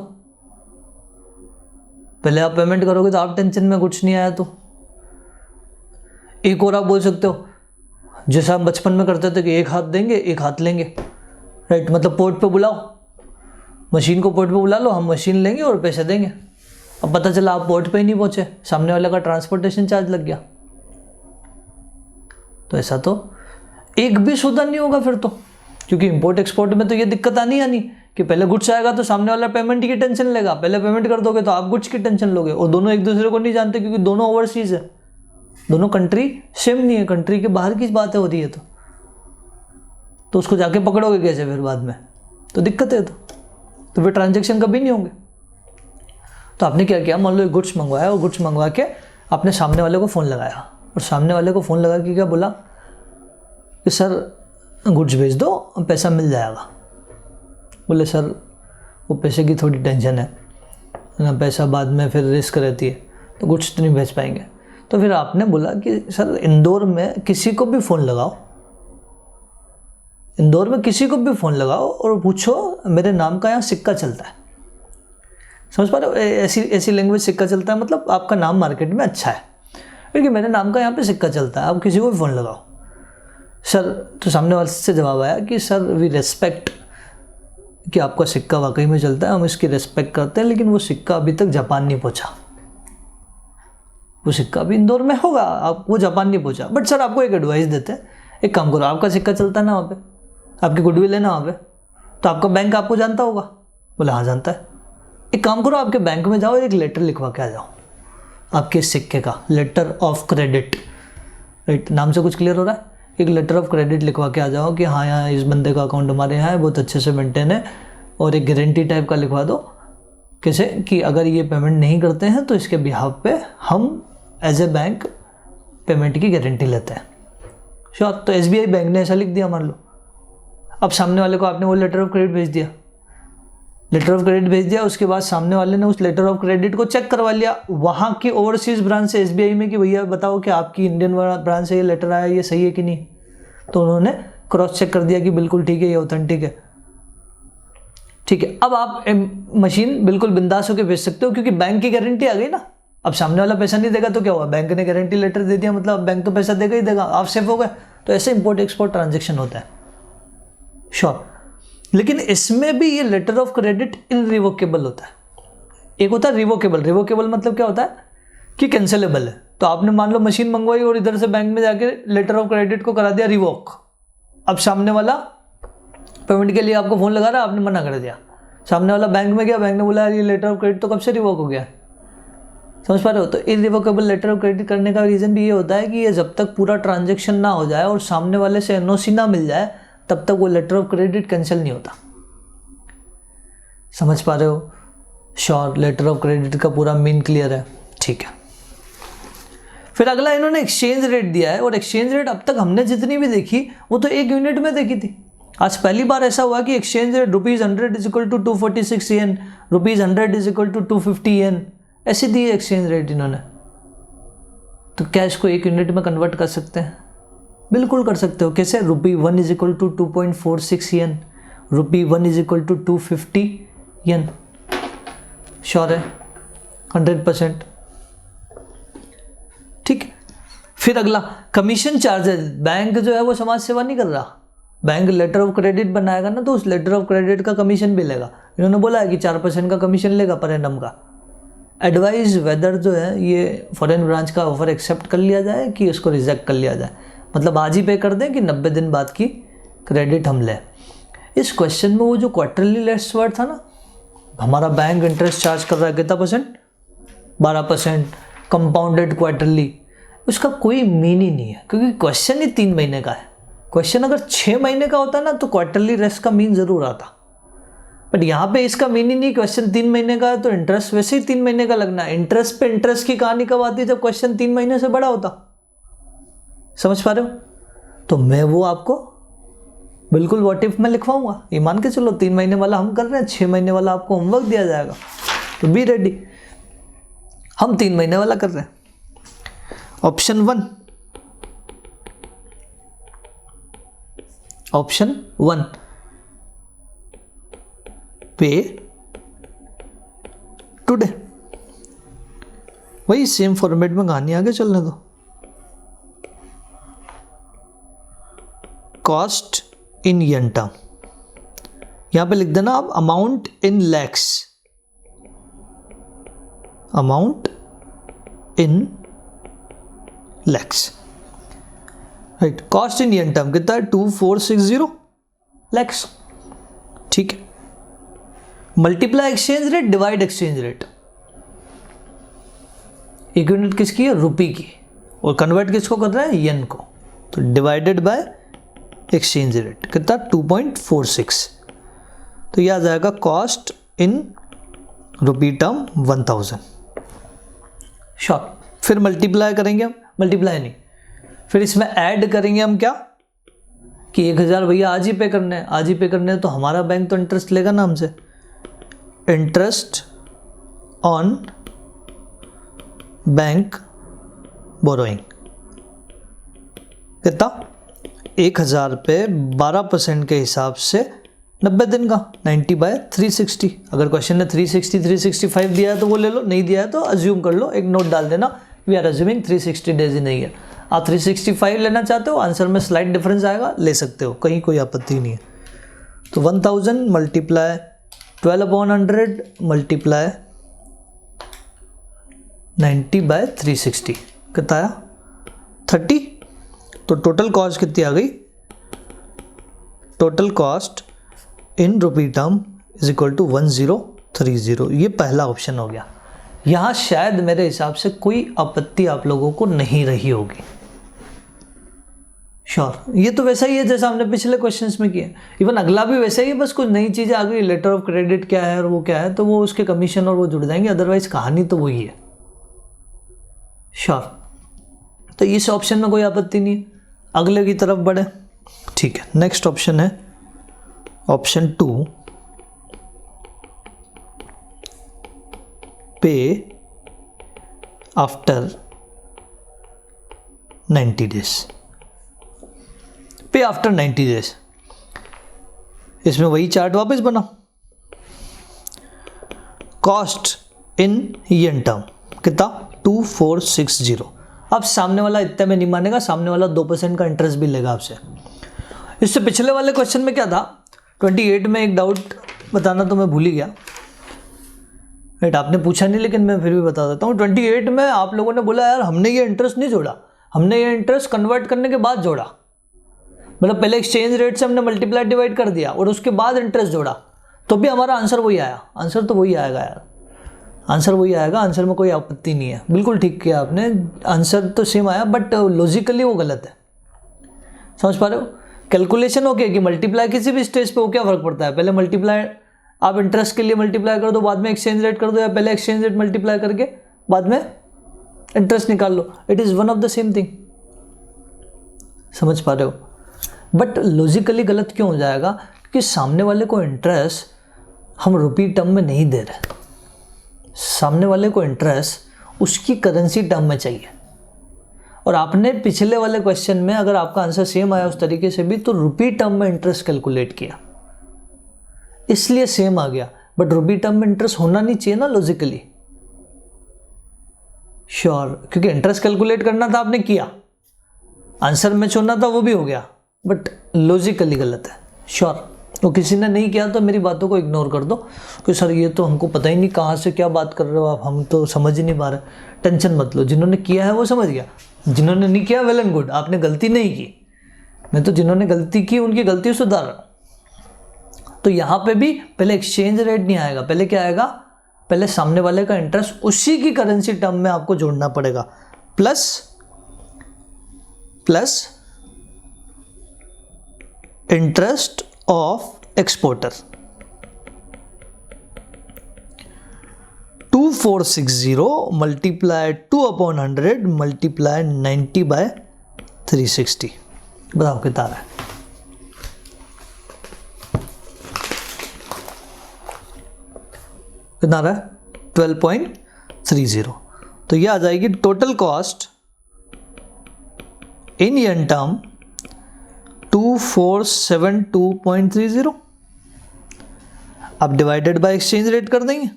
पहले आप पेमेंट करोगे तो आप टेंशन में, गुड्स नहीं आया तो. एक और आप बोल सकते हो, जैसा हम बचपन में करते थे कि एक हाथ देंगे एक हाथ लेंगे, राइट, मतलब पोर्ट पे बुलाओ, मशीन को पोर्ट पे बुला लो, हम मशीन लेंगे और पैसे देंगे. अब पता चला आप पोर्ट पे ही नहीं पहुंचे, सामने वाले का ट्रांसपोर्टेशन चार्ज लग गया. तो ऐसा तो एक भी सौदा नहीं होगा फिर तो, क्योंकि इंपोर्ट एक्सपोर्ट में तो ये दिक्कत आनी कि पहले गुड्स आएगा तो सामने वाला पेमेंट की टेंशन लेगा, पहले पेमेंट कर दोगे तो आप गुड्स की टेंशन लोगे, और दोनों एक दूसरे को नहीं जानते क्योंकि दोनों ओवरसीज है, दोनों कंट्री सेम नहीं है, कंट्री के बाहर की बातें हो रही है. तो उसको जाके पकड़ोगे कैसे फिर बाद में, तो दिक्कत है. तो फिर ट्रांजैक्शन कभी नहीं होंगे. तो आपने क्या किया, मान लो गुड्स मंगवाया, और गुड्स मंगवा के आपने सामने वाले को फ़ोन लगाया, और सामने वाले को फ़ोन लगा के क्या बोला कि सर गुड्स भेज दो, पैसा मिल जाएगा. बोले सर वो पैसे की थोड़ी टेंशन है ना, पैसा बाद में फिर रिस्क रहती है, तो गुड्स तो नहीं भेज पाएंगे. तो फिर आपने बोला कि सर इंदौर में किसी को भी फ़ोन लगाओ, इंदौर में किसी को भी फ़ोन लगाओ और पूछो मेरे नाम का यहाँ सिक्का चलता है. समझ पा रहे हो? ऐसी लैंग्वेज, सिक्का चलता है मतलब आपका नाम मार्केट में अच्छा है, क्योंकि मेरे नाम का यहाँ पे सिक्का चलता है, आप किसी को भी फ़ोन लगाओ सर. तो सामने वाले से जवाब आया कि सर वी रेस्पेक्ट कि आपका सिक्का वाकई में चलता है, हम इसकी रेस्पेक्ट करते हैं, लेकिन वो सिक्का अभी तक जापान नहीं पहुँचा. वो सिक्का भी इंदौर में होगा, आप वो जापान नहीं पहुंचा. बट सर आपको एक एडवाइस देते हैं, एक काम करो, आपका सिक्का चलता है ना वहाँ पे, आपकी गुडविल है ना वहाँ पे, तो आपका बैंक आपको जानता होगा. बोला हाँ जानता है. एक काम करो, आपके बैंक में जाओ, एक लेटर लिखवा के आ जाओ, आपके सिक्के का लेटर ऑफ क्रेडिट, राइट, नाम से कुछ क्लियर हो रहा है. एक लेटर ऑफ क्रेडिट लिखवा के आ जाओ कि हाँ यहाँ इस बंदे का अकाउंट हमारे यहाँ है, बहुत अच्छे से मेंटेन है, और एक गारंटी टाइप का लिखवा दो, कैसे कि अगर ये पेमेंट नहीं करते हैं तो इसके बिहाफ पे हम एज ए बैंक पेमेंट की गारंटी लेते हैं. श्योर. तो SBI बैंक ने ऐसा लिख दिया मान लो. अब सामने वाले को आपने वो लेटर ऑफ क्रेडिट भेज दिया, उसके बाद सामने वाले ने उस लेटर ऑफ क्रेडिट को चेक करवा लिया वहाँ की ओवरसीज ब्रांच से SBI में कि भैया बताओ कि आपकी इंडियन ब्रांच से ये लेटर आया, ये सही है कि नहीं. तो उन्होंने क्रॉस चेक कर दिया कि बिल्कुल ठीक है, ये ऑथेंटिक है. ठीक है, अब आप मशीन बिल्कुल बिंदास होकर भेज सकते हो क्योंकि बैंक की गारंटी आ गई ना। अब सामने वाला पैसा नहीं देगा तो क्या हुआ, बैंक ने गारंटी लेटर दे दिया, मतलब बैंक तो पैसा देगा ही देगा, आप सेफ हो गए। तो ऐसे इंपोर्ट एक्सपोर्ट ट्रांजेक्शन होता है। श्योर, लेकिन इसमें भी ये लेटर ऑफ क्रेडिट इनरिवोकेबल होता है। एक होता है रिवोकेबल। रिवोकेबल मतलब क्या होता है कि कैंसिलेबल है। तो आपने मान लो मशीन मंगवाई और इधर से बैंक में जाके लेटर ऑफ क्रेडिट को करा दिया रिवोक। अब सामने वाला पेमेंट के लिए आपको फ़ोन लगा रहा है, आपने मना कर दिया, सामने वाला बैंक में गया, बैंक ने बोला ये लेटर ऑफ क्रेडिट तो कब से रिवोक हो गया। समझ पा रहे हो। तो इनरिवोकेबल लेटर ऑफ क्रेडिट करने का रीज़न भी ये होता है कि ये जब तक पूरा ट्रांजेक्शन ना हो जाए और सामने वाले से एनओसी ना मिल जाए तब तक वो लेटर ऑफ क्रेडिट कैंसिल नहीं होता। समझ पा रहे हो। श्योर, लेटर ऑफ क्रेडिट का पूरा मीन क्लियर है। ठीक है, फिर अगला इन्होंने एक्सचेंज रेट दिया है, और एक्सचेंज रेट अब तक हमने जितनी भी देखी वो तो एक यूनिट में देखी थी। आज पहली बार ऐसा हुआ कि exchange rate ₹100 is equal to 246 yen, ₹100 is equal to 250 yen, ऐसी दी है एक्सचेंज रेट इन्होंने। तो क्या इसको एक यूनिट में कन्वर्ट कर सकते हैं? बिल्कुल कर सकते हो। कैसे? ₹1 is equal to 2.46 yen, ₹1 is equal to 250 yen. Sure है 100%। ठीक, फिर अगला कमीशन चार्जेस। बैंक जो है वो समाज सेवा नहीं कर रहा, बैंक लेटर ऑफ क्रेडिट बनाएगा ना, तो उस लेटर ऑफ क्रेडिट का कमीशन भी लेगा। इन्होंने बोला है कि 4% का कमीशन लेगा पर एनम का। एडवाइज वेदर जो है ये फॉरेन ब्रांच का ऑफर एक्सेप्ट कर लिया जाए कि इसको रिजेक्ट कर लिया जाए, मतलब आज ही पे कर दें कि 90 दिन बाद की क्रेडिट हम लें। इस क्वेश्चन में वो जो क्वार्टरली लेस वर्ड था ना, हमारा बैंक इंटरेस्ट चार्ज कर रहा है कितना %? 12%, कंपाउंडेड क्वार्टरली, उसका कोई मीनिंग नहीं है क्योंकि क्वेश्चन ही 3 महीने का है। क्वेश्चन अगर 6 महीने का होता ना तो क्वार्टरली रेस्ट का मीन जरूर आता, बट यहाँ पे इसका मीनिंग नहीं। क्वेश्चन 3 महीने का है तो इंटरेस्ट वैसे ही 3 महीने का लगना है। इंटरेस्ट पे इंटरेस्ट की कहानी कब आती है? जब क्वेश्चन 3 महीने से बड़ा होता। समझ पा रहे हो। तो मैं वो आपको बिल्कुल व्हाट इफ में लिखवाऊंगा। ये मान के चलो 3 महीने वाला हम कर रहे हैं, 6 महीने वाला आपको होमवर्क दिया जाएगा, तो बी रेडी। हम 3 महीने वाला कर रहे हैं। ऑप्शन 1 पे टुडे। वही सेम फॉर्मेट में कहानी आगे चलने दो। कॉस्ट इन येन टर्म, यहां पे लिख देना आप amount in lakhs, amount in lakhs, right. Cost in yen term कितना है? 2460 लैक्स। ठीक है, multiply exchange rate divide exchange rate. एक यूनिट किसकी है? रुपी की, और कन्वर्ट किसको कर रहा है? येन को। तो डिवाइडेड बाय एक्सचेंज रेट कितना? 2.46। तो यह आ जाएगा cost in rupee term 1000। Sure. फिर मल्टीप्लाई करेंगे हम, मल्टीप्लाई नहीं, फिर इसमें ऐड करेंगे हम क्या कि 1000 भैया आज ही पे करने हैं, आज ही पे करने हैं, तो हमारा बैंक तो इंटरेस्ट लेगा ना हमसे। इंटरेस्ट ऑन बैंक बोरोइंग कितना? 1000 पे 12% के हिसाब से 90 दिन का 90/360। अगर क्वेश्चन ने 360 365 दिया है तो वो ले लो, नहीं दिया है तो अज्यूम कर लो, एक नोट डाल देना, we are assuming 360 days in year. आप 365 लेना चाहते हो, आंसर में स्लाइट डिफरेंस आएगा, ले सकते हो, कहीं कोई आपत्ति नहीं है। तो 1000 मल्टीप्लाई 12/100 मल्टीप्लाई 90/360 कितना आया? 30। तो टोटल कॉस्ट कितनी आ गई? Total cost in rupee term is equal to 1030। ये पहला ऑप्शन हो गया। यहाँ शायद मेरे हिसाब से कोई आपत्ति आप लोगों को नहीं रही होगी। श्योर, ये तो वैसा ही है जैसा हमने पिछले क्वेश्चंस में किया। इवन अगला भी वैसा ही है, बस कुछ नई चीज़ें आ गई, लेटर ऑफ क्रेडिट क्या है और वो क्या है, तो वो उसके कमीशन और वो जुड़ जाएंगे, अदरवाइज कहानी तो वही है। श्योर, तो इस ऑप्शन में कोई आपत्ति नहीं है। अगले की तरफ बढ़े। ठीक है, नेक्स्ट ऑप्शन है ऑप्शन 2, पे आफ्टर 90 डेज। पे आफ्टर 90 डेज, इसमें वही चार्ट वापस बना, कॉस्ट इन येन टर्म कितना 2460। अब सामने वाला इतने में नहीं मानेगा, सामने वाला 2% का इंटरेस्ट भी लेगा आपसे। इससे पिछले वाले क्वेश्चन में क्या था, 28 में एक डाउट बताना तो मैं भूल ही गया, राइट, आपने पूछा नहीं लेकिन मैं फिर भी बता देता हूँ। 28 में आप लोगों ने बोला यार हमने ये इंटरेस्ट नहीं जोड़ा, हमने ये इंटरेस्ट कन्वर्ट करने के बाद जोड़ा, मतलब पहले एक्सचेंज रेट से हमने मल्टीप्लाई डिवाइड कर दिया और उसके बाद इंटरेस्ट जोड़ा, तो भी हमारा आंसर वही आया। आंसर तो वही आएगा यार, आंसर वही आएगा, आंसर में कोई आपत्ति नहीं है, बिल्कुल ठीक किया आपने, आंसर तो सेम आया बट लॉजिकली वो गलत है। समझ पा रहे हो? कैलकुलेशन ओके कि मल्टीप्लाई किसी भी स्टेज पे हो, क्या फर्क पड़ता है, पहले मल्टीप्लाई आप इंटरेस्ट के लिए मल्टीप्लाई कर दो, बाद में एक्सचेंज रेट कर दो, या पहले एक्सचेंज रेट मल्टीप्लाई करके बाद में इंटरेस्ट निकाल लो, it is one of the same thing. समझ पा रहे हो? बट लॉजिकली गलत क्यों हो जाएगा, क्योंकि सामने वाले को इंटरेस्ट हम रुपी टर्म में नहीं दे रहे, सामने वाले को इंटरेस्ट उसकी करेंसी टर्म में चाहिए। और आपने पिछले वाले क्वेश्चन में अगर आपका आंसर सेम आया उस तरीके से भी, तो रुपी टर्म में इंटरेस्ट कैलकुलेट किया इसलिए सेम आ गया, बट रुपी टर्म में इंटरेस्ट होना नहीं चाहिए ना लॉजिकली। श्योर, क्योंकि इंटरेस्ट कैलकुलेट करना था आपने किया, आंसर में चुनना था वो भी हो गया, बट लॉजिकली गलत है। श्योर, तो किसी ने नहीं किया तो मेरी बातों को इग्नोर कर दो कि सर ये तो हमको पता ही नहीं कहाँ से क्या बात कर रहे हो आप, हम तो समझ ही नहीं पा रहे। टेंशन मत लो, जिन्होंने किया है वो समझ गया, जिन्होंने नहीं किया वेल एंड गुड, आपने गलती नहीं की। मैं तो जिन्होंने गलती की उनकी गलती सुधार रहा हूँ। तो यहाँ पे भी पहले एक्सचेंज रेट नहीं आएगा, पहले क्या आएगा, पहले सामने वाले का इंटरेस्ट उसी की करेंसी टर्म में आपको जोड़ना पड़ेगा, plus interest of exporter 2460 multiply 2/100 multiply 90/360। बताओ कितना आ रहा है? कितना आ रहा है? 12.30। तो ये आ जाएगी टोटल कॉस्ट इन येन टर्म 2472.30। अब डिवाइडेड बाय एक्सचेंज रेट कर देंगे,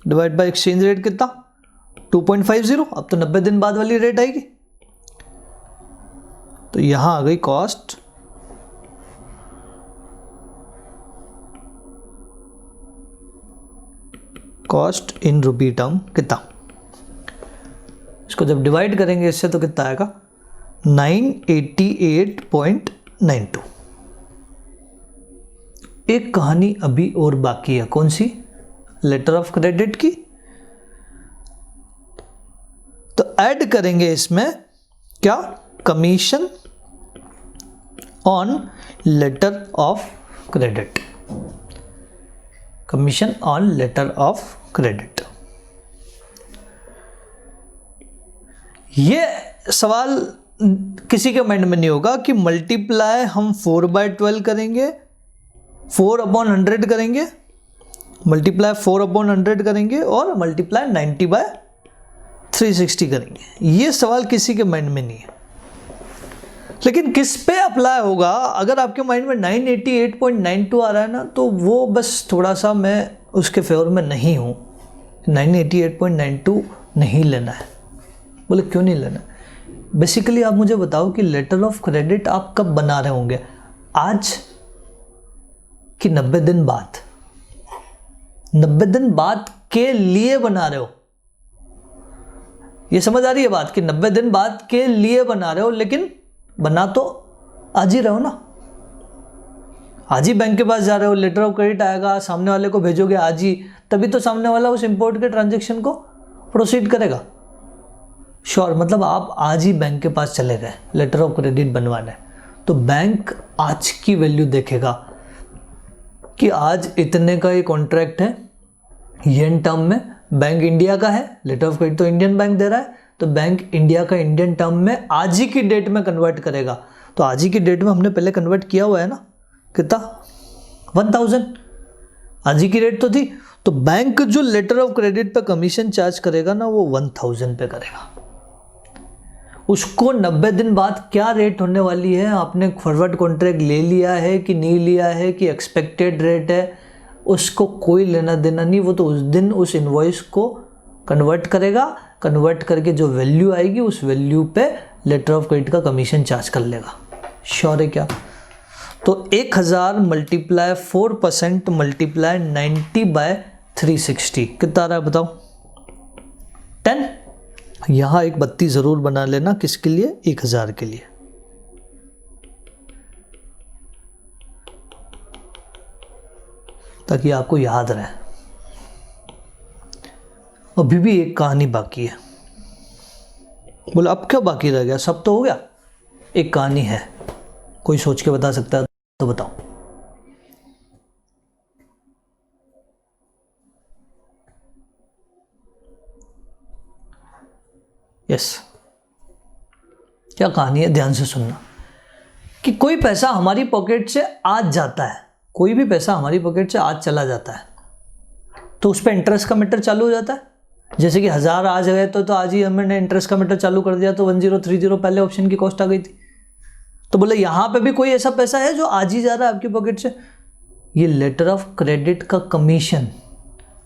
डिवाइड बाय एक्सचेंज रेट कितना 2.50। अब तो 90 दिन बाद वाली रेट आएगी, तो यहां आ गई कॉस्ट इन रुपी टर्म कितना, इसको जब डिवाइड करेंगे इससे तो कितना आएगा 988.92। एक कहानी अभी और बाकी है, कौन सी? लेटर ऑफ क्रेडिट की। तो ऐड करेंगे इसमें क्या, commission on letter of credit, commission on letter of credit. ये सवाल किसी के माइंड में नहीं होगा कि मल्टीप्लाई हम 4/12 करेंगे, 4/100 करेंगे, मल्टीप्लाई 4/100 करेंगे और मल्टीप्लाई 90/360 करेंगे। ये सवाल किसी के माइंड में नहीं है, लेकिन किस पे अप्लाई होगा? अगर आपके माइंड में 988.92 आ रहा है ना, तो वो बस थोड़ा सा मैं उसके फेवर में नहीं हूँ। 988.92 नहीं लेना है। बोले क्यों नहीं लेना? बेसिकली आप मुझे बताओ कि लेटर ऑफ क्रेडिट आप कब बना रहे होंगे, आज कि 90 दिन बाद? 90 दिन बाद के लिए बना रहे हो, ये समझ आ रही है बात कि 90 दिन बाद के लिए बना रहे हो, लेकिन बना तो आज ही रहो ना। आज ही बैंक के पास जा रहे हो, लेटर ऑफ क्रेडिट आएगा, सामने वाले को भेजोगे आज ही, तभी तो सामने वाला उस इंपोर्ट के ट्रांजैक्शन को प्रोसीड करेगा। श्योर, मतलब आप आज ही बैंक के पास चले गए लेटर ऑफ क्रेडिट बनवाने, तो बैंक आज की वैल्यू देखेगा कि आज इतने का ये कॉन्ट्रैक्ट है येन टर्म में, बैंक इंडिया का है, लेटर ऑफ क्रेडिट तो इंडियन बैंक दे रहा है, तो बैंक इंडिया का इंडियन टर्म में आज ही की डेट में कन्वर्ट करेगा। तो आज ही की डेट में हमने पहले कन्वर्ट किया हुआ है ना, कितना 1000 आज ही की रेट तो थी, तो बैंक जो लेटर ऑफ क्रेडिट पे कमीशन चार्ज करेगा ना, वो 1000 पे करेगा। उसको 90 दिन बाद क्या रेट होने वाली है, आपने फॉरवर्ड कॉन्ट्रैक्ट ले लिया है कि नहीं लिया है, कि एक्सपेक्टेड रेट है, उसको कोई लेना देना नहीं, वो तो उस दिन उस इनवॉइस को कन्वर्ट करेगा, कन्वर्ट करके जो वैल्यू आएगी उस वैल्यू पे लेटर ऑफ क्रेडिट का कमीशन चार्ज कर लेगा। श्योर है क्या? तो 1000 मल्टीप्लाई 4% मल्टीप्लाई 90/360 कितना आ रहा है बताओ? 10। यहाँ एक बत्ती ज़रूर बना लेना, किसके लिए? 1000 के लिए। ताकि आपको याद रहे। अभी भी एक कहानी बाकी है। बोला अब क्या बाकी रह गया? सब तो हो गया, एक कहानी है। कोई सोच के बता सकता है तो बताओ। यस, क्या कहानी है? ध्यान से सुनना। कि कोई पैसा हमारी पॉकेट से आज जाता है, कोई भी पैसा हमारी पॉकेट से आज चला जाता है, तो उस पर इंटरेस्ट का मीटर चालू हो जाता है। जैसे कि 1000 आज गए तो आज ही हमने इंटरेस्ट का मीटर चालू कर दिया, तो 1030 पहले ऑप्शन की कॉस्ट आ गई थी। तो बोले यहाँ पे भी कोई ऐसा पैसा है जो आज ही जा रहा है आपकी पॉकेट से? ये लेटर ऑफ क्रेडिट का कमीशन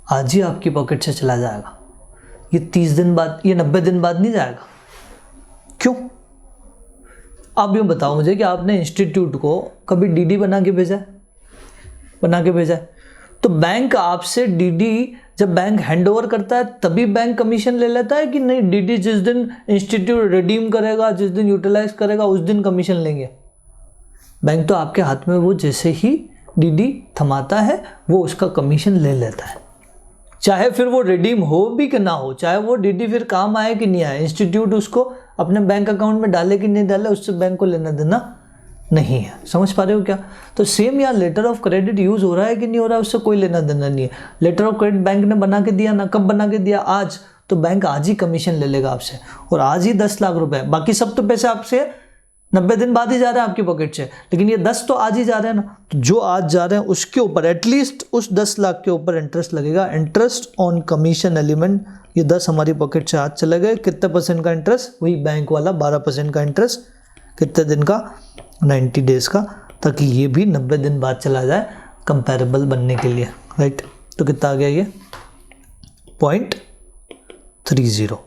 आज ही आपकी पॉकेट से चला जाएगा। ये 30 दिन बाद, ये 90 दिन बाद नहीं जाएगा। क्यों? आप यूँ बताओ मुझे कि आपने इंस्टीट्यूट को कभी डीडी बना के भेजा है? बना के भेजा है। तो बैंक आपसे डीडी जब बैंक हैंड ओवर करता है तभी बैंक कमीशन ले लेता है कि नहीं? डीडी जिस दिन इंस्टीट्यूट रिडीम करेगा, जिस दिन यूटिलाइज करेगा, उस दिन कमीशन लेंगे। बैंक तो आपके हाथ में वो जैसे ही डीडी थमाता है वो उसका कमीशन ले लेता है, चाहे फिर वो रिडीम हो भी कि ना हो, चाहे वो डीडी फिर काम आए कि नहीं आए, इंस्टीट्यूट उसको अपने बैंक अकाउंट में डाले कि नहीं डाले, उससे बैंक को लेना देना नहीं है। समझ पा रहे हो क्या? तो सेम यहाँ लेटर ऑफ क्रेडिट यूज हो रहा है कि नहीं हो रहा है, उससे कोई लेना देना नहीं है। लेटर ऑफ क्रेडिट बैंक ने बना के दिया ना, कब बना के दिया? आज। तो बैंक आज ही कमीशन ले लेगा आपसे, और आज ही 10 लाख रुपए। बाकी सब तो पैसे आपसे 90 दिन बाद ही जा रहे हैं आपकी पॉकेट से, लेकिन ये 10 तो आज ही जा रहे हैं ना। तो जो आज जा रहे हैं उसके ऊपर एटलीस्ट उस 10 लाख के ऊपर इंटरेस्ट लगेगा, इंटरेस्ट ऑन कमीशन एलिमेंट। ये 10 हमारी पॉकेट से आज चले गए, कितने परसेंट का इंटरेस्ट? वही बैंक वाला 12% का इंटरेस्ट। कितने दिन का? 90 डेज का, ताकि ये भी 90 दिन बाद चला जाए कंपेरेबल बनने के लिए, राइट? तो कितना आ गया ये? 0.30।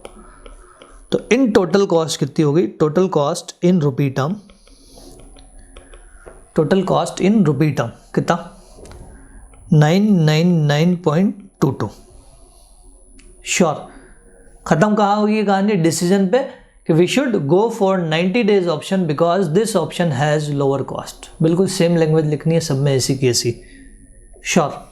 तो इन टोटल कॉस्ट कितनी हो गई? Total cost in rupee term, total cost in rupee term कितना? 999.22। श्योर? खत्म कहाँ होगी कहानी? डिसीजन पे कि we should go for 90 days option because this option has lower cost. बिल्कुल सेम लैंग्वेज लिखनी है सब में, ऐसी की ऐसी। श्योर?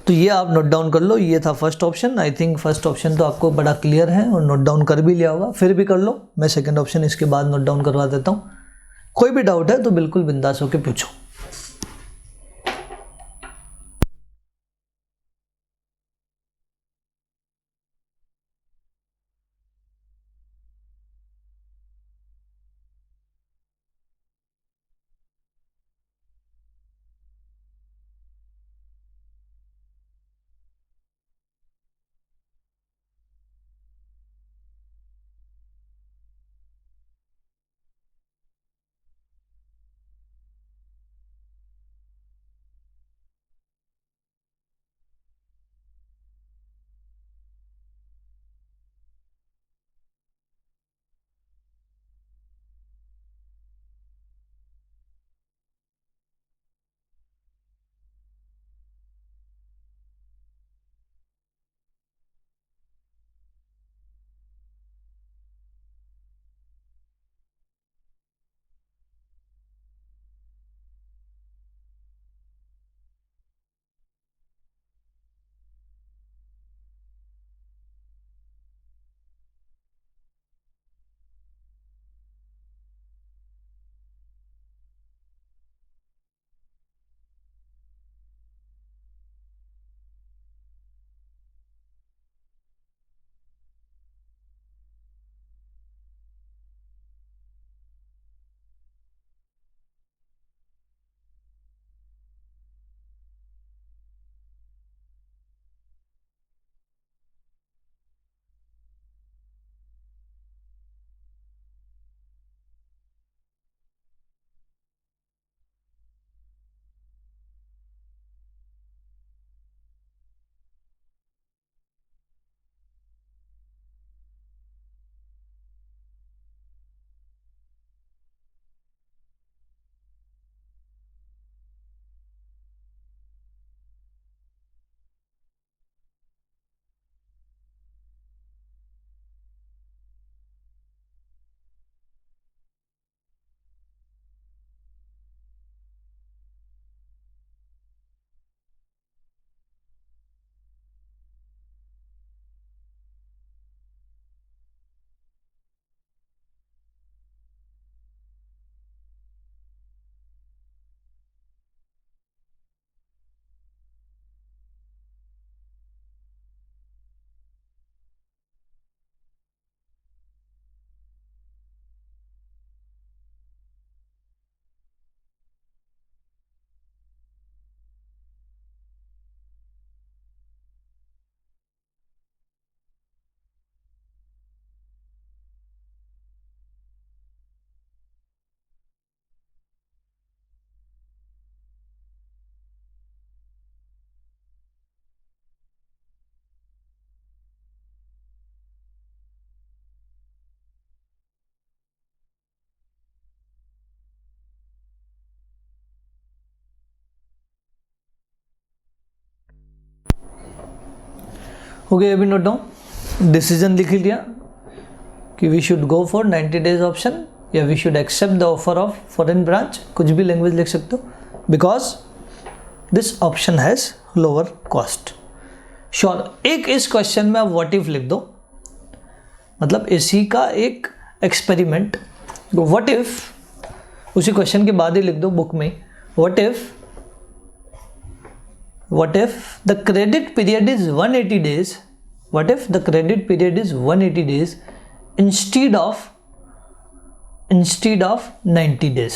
तो ये आप नोट डाउन कर लो, ये था first option. I think first option तो आपको बड़ा क्लियर है और नोट डाउन कर भी लिया होगा, फिर भी कर लो। मैं सेकंड ऑप्शन इसके बाद नोट डाउन करवा देता हूँ। कोई भी डाउट है तो बिल्कुल बिंदास होकर पूछो। हो गया अभी नोट डाउन। डिसीजन लिख लिया कि we should go for 90 days option या we should accept the offer of foreign branch, कुछ भी लैंग्वेज लिख सकते हो, because this option has lower cost. Sure. एक इस क्वेश्चन में आप व्हाट इफ लिख दो, मतलब इसी का एक एक्सपेरिमेंट। व्हाट इफ उसी क्वेश्चन के बाद ही लिख दो बुक में, what if the credit period is 180 days, what if the credit period is 180 days instead of 90 days.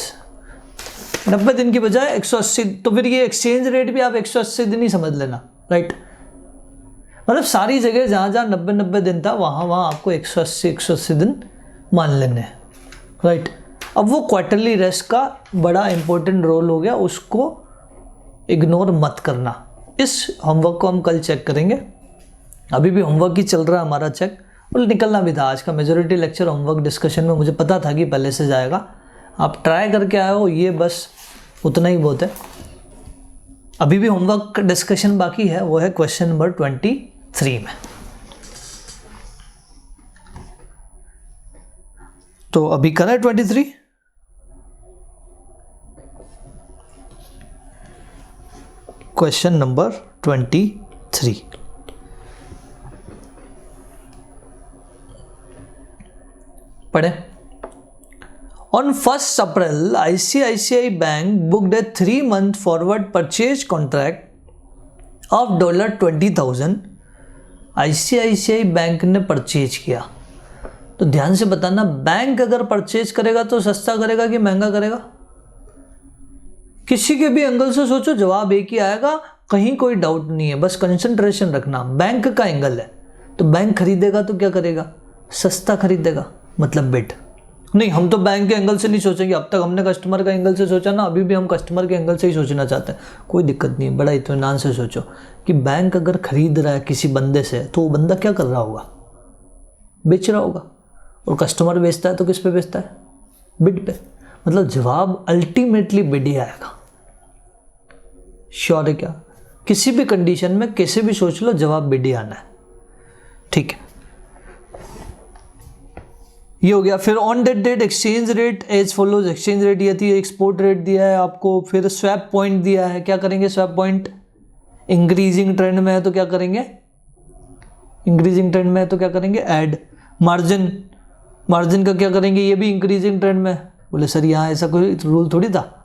90 दिन की बजाय 180, तो फिर ये एक्सचेंज रेट भी आप 180 दिन ही समझ लेना, राइट। मतलब सारी जगह जहाँ 90 दिन था वहाँ आपको 180 दिन मान लेने हैं, राइट। अब वो क्वार्टरली रेस्ट का बड़ा इंपॉर्टेंट रोल हो गया, उसको इग्नोर मत करना। इस होमवर्क को हम कल चेक करेंगे, अभी भी होमवर्क ही चल रहा है हमारा चेक, और निकलना भी था आज का मेजॉरिटी लेक्चर होमवर्क डिस्कशन में, मुझे पता था कि पहले से जाएगा। आप ट्राई करके आए हो, ये बस उतना ही बहुत है। अभी भी होमवर्क डिस्कशन बाकी है, वो है क्वेश्चन नंबर 23 में। तो अभी करें 23। क्वेश्चन नंबर 23 पढ़े। On 1st April, ICICI Bank booked a 3-month forward purchase contract of $20,000 ICICI bank ने परचेज किया। तो ध्यान से बताना, बैंक अगर परचेज करेगा तो सस्ता करेगा कि महंगा करेगा? किसी के भी एंगल से सोचो, जवाब एक ही आएगा, कहीं कोई डाउट नहीं है, बस कंसंट्रेशन रखना। बैंक का एंगल है तो बैंक खरीदेगा तो क्या करेगा? सस्ता खरीदेगा, मतलब बिड। नहीं, हम तो बैंक के एंगल से नहीं सोचेंगे, अब तक हमने कस्टमर का एंगल से सोचा ना, अभी भी हम कस्टमर के एंगल से ही सोचना चाहते हैं। कोई दिक्कत नहीं, बड़ा इत्मीनान से सोचो कि बैंक अगर खरीद रहा है किसी बंदे से तो वो बंदा क्या कर रहा होगा? बेच रहा होगा। और कस्टमर बेचता है तो किस पे बेचता है? बिड पे। मतलब जवाब अल्टीमेटली बिड ही आएगा। श्योर है क्या? किसी भी कंडीशन में कैसे भी सोच लो, जवाब बिड ही आना है, ठीक है। ये हो गया। फिर on that date exchange rate as follows, exchange rate ये थी, एक्सपोर्ट रेट दिया है आपको, फिर स्वैप पॉइंट दिया है। क्या करेंगे? स्वैप पॉइंट इंक्रीजिंग ट्रेंड में है तो क्या करेंगे? इंक्रीजिंग ट्रेंड में है तो क्या करेंगे? ऐड। मार्जिन का क्या करेंगे? ये भी इंक्रीजिंग ट्रेंड में। बोले सर यहाँ ऐसा कोई रूल थोड़ी था,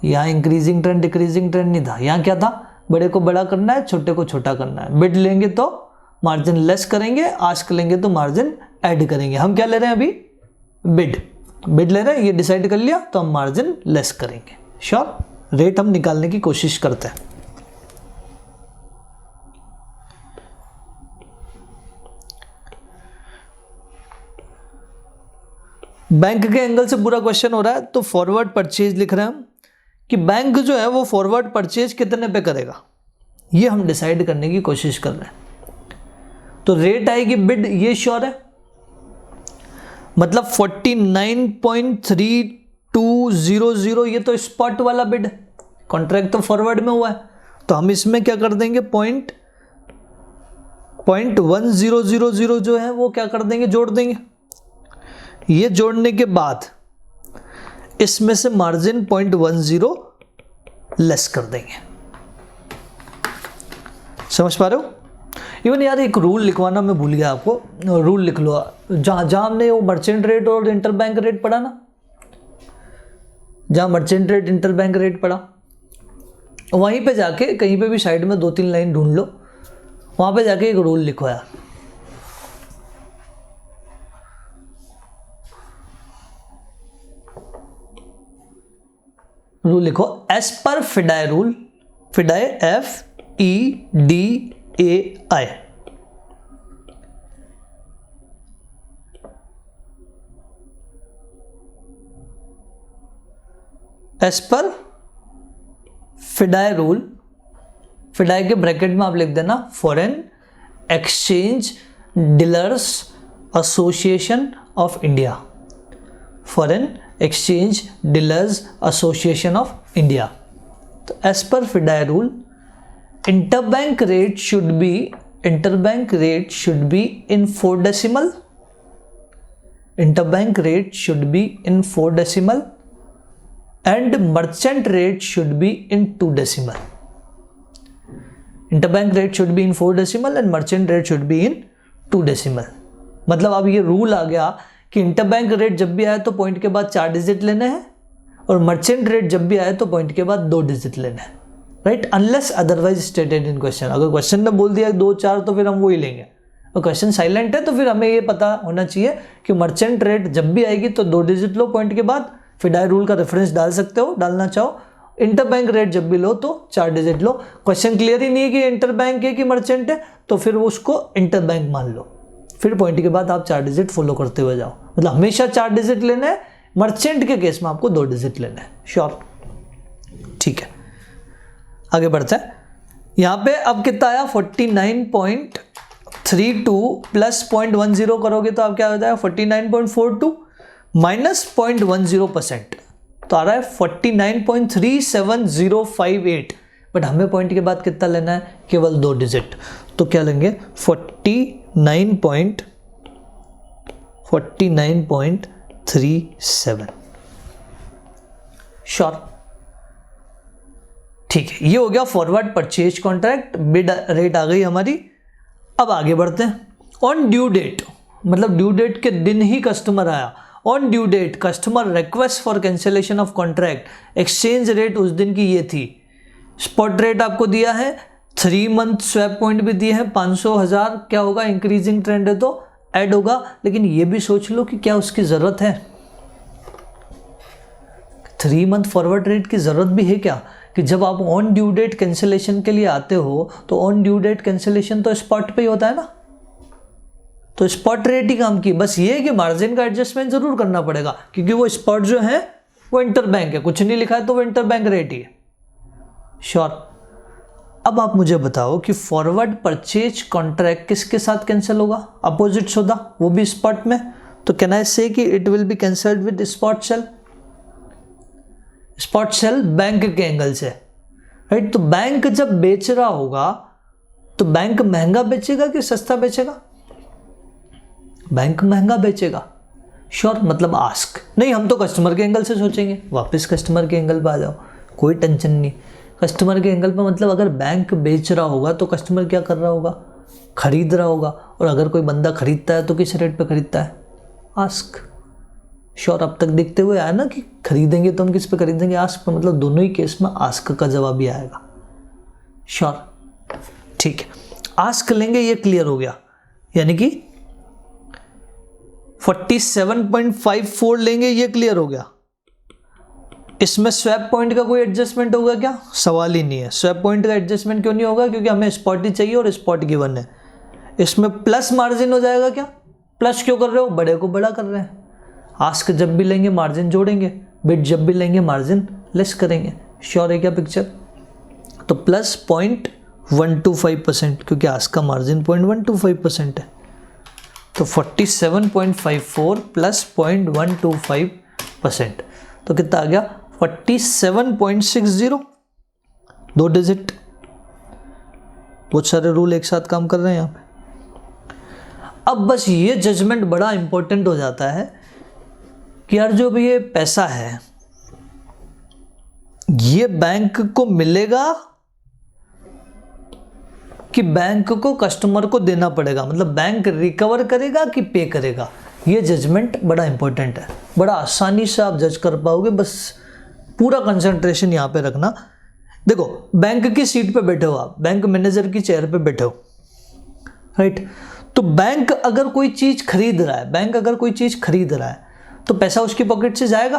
यहाँ इंक्रीजिंग ट्रेंड डिक्रीजिंग ट्रेंड नहीं था, यहाँ क्या था? बड़े को बड़ा करना है, छोटे को छोटा करना है। बिड लेंगे तो मार्जिन लेस करेंगे, आस्क लेंगे तो मार्जिन ऐड करेंगे। हम क्या ले रहे हैं अभी? बिड ले रहे हैं, ये डिसाइड कर लिया तो हम मार्जिन लेस करेंगे। श्योर। रेट हम निकालने की कोशिश करते हैं। बैंक के एंगल से पूरा क्वेश्चन हो रहा है तो फॉरवर्ड परचेज लिख रहे हैं हम कि बैंक जो है वो फॉरवर्ड परचेज कितने पे करेगा, ये हम डिसाइड करने की कोशिश कर रहे हैं। तो रेट आएगी बिड, ये श्योर है, मतलब 49.3200, ये तो स्पॉट वाला बिड, कॉन्ट्रैक्ट तो फॉरवर्ड में हुआ है। तो हम इसमें क्या कर देंगे? 0.1000 जो है वो क्या कर देंगे? जोड़ देंगे। ये जोड़ने के बाद इसमें से मार्जिन 0.10 लेस कर देंगे। समझ पा रहे हो? इवन यार एक रूल लिखवाना मैं भूल गया आपको, रूल लिख लो। जहाँ हमने वो मर्चेंट रेट और इंटरबैंक रेट पढ़ा ना, जहाँ मर्चेंट रेट इंटरबैंक रेट पढ़ा, वहीं पे जाके कहीं पे भी साइड में 2-3 लाइन ढूंढ लो, वहाँ पे जाके एक रूल लिखो यार। रूल लिखो, as per FEDAI rule, FEDAI FEDAI, as per FEDAI rule, फिडाई के ब्रैकेट में आप लिख देना Foreign Exchange Dealers Association of India, Foreign Exchange Dealers Association of India. तो as per FEDAI rule interbank rate should be interbank rate should be in 4 decimal. Interbank rate should be in 4 decimal and merchant rate should be in 2 decimal. Interbank rate should be in 4 decimal and merchant rate should be in 2 decimal. मतलब अब ये rule आ गया कि interbank rate जब भी आए तो point के बाद 4 डिजिट लेने हैं और मर्चेंट रेट जब भी आए तो पॉइंट के बाद 2 डिजिट लेने हैं, right, unless otherwise stated in question. अगर क्वेश्चन ने बोल दिया 2 4 तो फिर हम वही लेंगे, और क्वेश्चन साइलेंट है तो फिर हमें ये पता होना चाहिए कि मर्चेंट रेट जब भी आएगी तो 2 डिजिट लो पॉइंट के बाद, फिर डाई रूल का रेफरेंस डाल सकते हो, डालना चाहो। इंटरबैंक रेट जब भी लो तो 4 डिजिट लो। क्वेश्चन क्लियर ही नहीं है कि इंटरबैंक है कि मर्चेंट है, तो फिर वो उसको इंटरबैंक मान लो, फिर पॉइंट के बाद आप 4 डिजिट फॉलो करते हुए जाओ। मतलब हमेशा 4 डिजिट लेना है, मर्चेंट के केस में आपको 2 डिजिट लेना है। श्योर, ठीक है, आगे बढ़ते हैं। यहाँ पे अब कितना आया 49.32 प्लस 0.10 करोगे तो आप क्या हो जाएगा 49.42 माइनस 0.10%, तो आ रहा है 49.37058। बट हमें पॉइंट के बाद कितना लेना है, केवल 2 डिजिट, तो क्या लेंगे 49.37। श्योर, ठीक है, ये हो गया forward purchase contract, bid rate आ गई हमारी। अब आगे बढ़ते हैं। ऑन ड्यू डेट, मतलब ड्यू डेट के दिन ही कस्टमर आया। On due date customer request for cancellation of contract, exchange rate उस दिन की ये थी। स्पॉट रेट आपको दिया है, 3 मंथ स्वैप पॉइंट भी दिए हैं, 500 1000 क्या होगा, इंक्रीजिंग ट्रेंड है तो ऐड होगा। लेकिन ये भी सोच लो कि क्या उसकी ज़रूरत है, 3 मंथ फॉरवर्ड रेट की ज़रूरत भी है क्या, कि जब आप ऑन ड्यू डेट कैंसिलेशन के लिए आते हो तो ऑन ड्यू डेट कैंसिलेशन तो स्पॉट पे ही होता है ना, तो स्पॉट रेट ही काम की। बस ये है कि मार्जिन का एडजस्टमेंट जरूर करना पड़ेगा, क्योंकि वो स्पॉट जो है वो इंटरबैंक है, कुछ नहीं लिखा है तो वो इंटरबैंक रेट ही है। श्योर, अब आप मुझे बताओ कि फॉरवर्ड परचेज कॉन्ट्रैक्ट किसके साथ कैंसिल होगा, अपोजिट्स होगा, वो भी स्पॉट में, तो can I say that it will be cancelled with spot sale. Spot sale bank के एंगल से, राइट, तो बैंक जब बेच रहा होगा तो बैंक महंगा बेचेगा कि सस्ता बेचेगा, बैंक महंगा बेचेगा। श्योर, मतलब आस्क नहीं, हम तो कस्टमर के एंगल से सोचेंगे, वापस कस्टमर के एंगल पे आ जाओ, कोई टेंशन नहीं। कस्टमर के एंगल पे मतलब अगर बैंक बेच रहा होगा तो कस्टमर क्या कर रहा होगा, खरीद रहा होगा, और अगर कोई बंदा खरीदता है तो किस रेट पे खरीदता है, आस्क। श्योर, अब तक देखते हुए आया ना कि खरीदेंगे तो हम किस पे खरीदेंगे, आस्क पे, मतलब दोनों ही केस में आस्क का जवाब ही आएगा। श्योर, ठीक है, आस्क लेंगे, ये क्लियर हो गया, यानी कि 47.54 लेंगे, ये क्लियर हो गया। इसमें स्वैप पॉइंट का कोई एडजस्टमेंट होगा क्या, सवाल ही नहीं है। स्वैप पॉइंट का एडजस्टमेंट क्यों नहीं होगा, क्योंकि हमें स्पॉट ही चाहिए और स्पॉट गिवन है। इसमें प्लस मार्जिन हो जाएगा क्या, प्लस क्यों कर रहे हो, बड़े को बड़ा कर रहे हैं। आस्क जब भी लेंगे मार्जिन जोड़ेंगे, बिड जब भी लेंगे मार्जिन लेस करेंगे। श्योर है क्या पिक्चर, तो प्लस 0.125%, क्योंकि आस्क का मार्जिन 0.125% है, तो 47.54 प्लस 0.125%, तो कितना आ गया 47.60, 2 डिजिट। बहुत सारे रूल एक साथ काम कर रहे हैं यहाँ पे। अब बस ये जजमेंट बड़ा इंपॉर्टेंट हो जाता है कि यार जो भी ये पैसा है ये बैंक को मिलेगा कि बैंक को कस्टमर को देना पड़ेगा, मतलब बैंक रिकवर करेगा कि पे करेगा। ये जजमेंट बड़ा इंपॉर्टेंट है, बड़ा आसानी से आप जज कर पाओगे, बस पूरा कंसंट्रेशन यहाँ पे रखना। देखो, बैंक की सीट पे बैठे हो आप, बैंक मैनेजर की चेयर पे बैठे हो, राइट, तो बैंक अगर कोई चीज़ खरीद रहा है, बैंक अगर कोई चीज़ खरीद रहा है तो पैसा उसकी पॉकेट से जाएगा,